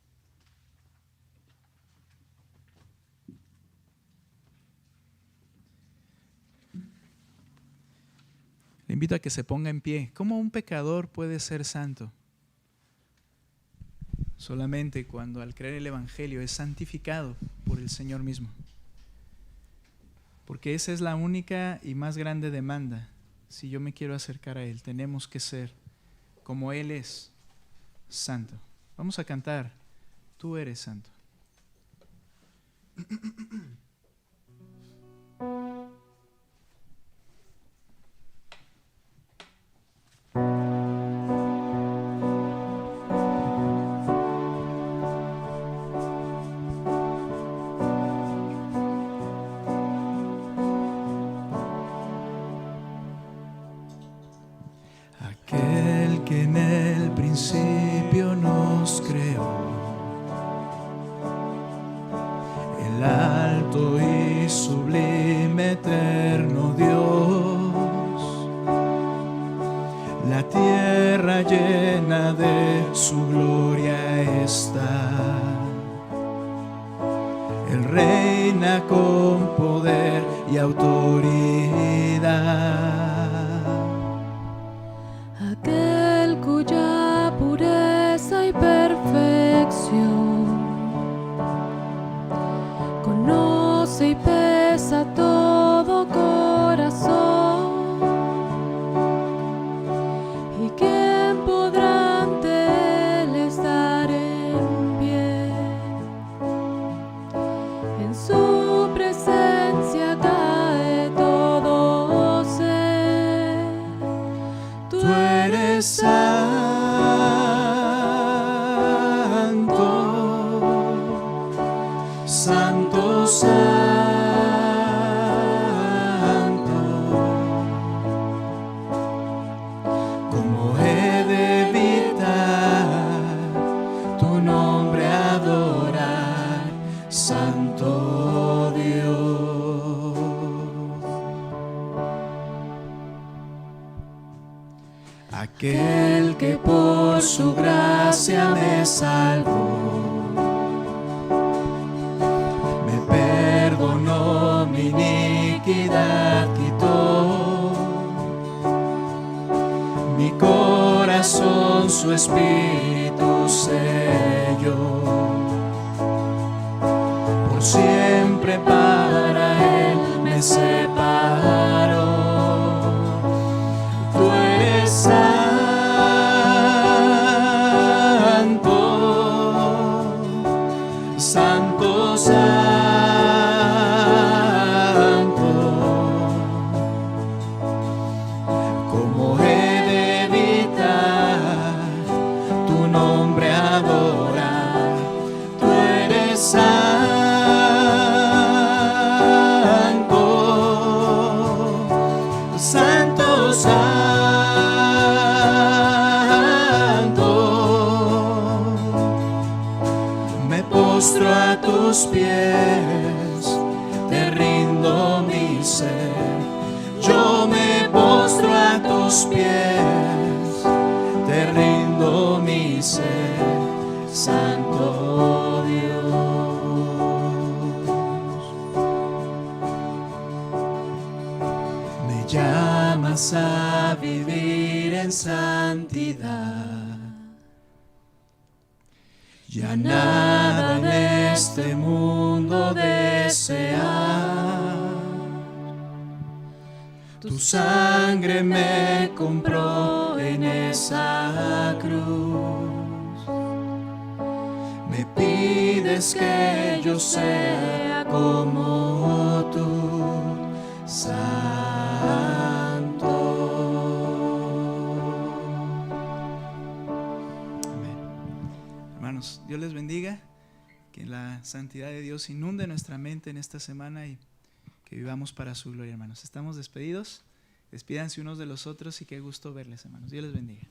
Le invito a que se ponga en pie. ¿Cómo un pecador puede ser santo? Solamente cuando al creer el Evangelio es santificado por el Señor mismo. Porque esa es la única y más grande demanda. Si yo me quiero acercar a Él, tenemos que ser como Él es, santo. Vamos a cantar, tú eres santo. Aquel que en el principio nos creó, el alto y sublime eterno Dios, la tierra llena de su gloria está. Él reina con poder y autoridad. Aquel cuya pureza y perfección conoce y pesa todo corazón. ¿Y quién podrá ante él estar en pie? En su presencia cae todo ser. Tú eres santo, santo, santo. ¿Cómo he de evitar tu nombre adorar, Santo Dios? Aquel que por su gracia me salvó, me perdonó, mi iniquidad quitó, mi corazón su espíritu selló, por siempre para él me separó. Tú eres santo, santo, santo. ¿Cómo he de evitar tu nombre adorar? Tú eres santo, santo, santo. Me postro a tus pies, te rindo mi ser. Yo me postro a tus pies, te rindo mi ser, Santo Dios. Me llamas a vivir en santidad. Ya nada en este mundo desear. Tu sangre me compró en esa cruz. Me pides que yo sea como tú, santo. Amén. Hermanos, Dios les bendiga. Que la santidad de Dios inunde nuestra mente en esta semana y que vivamos para su gloria, hermanos. Estamos despedidos. Despídanse unos de los otros y qué gusto verles, hermanos. Dios les bendiga.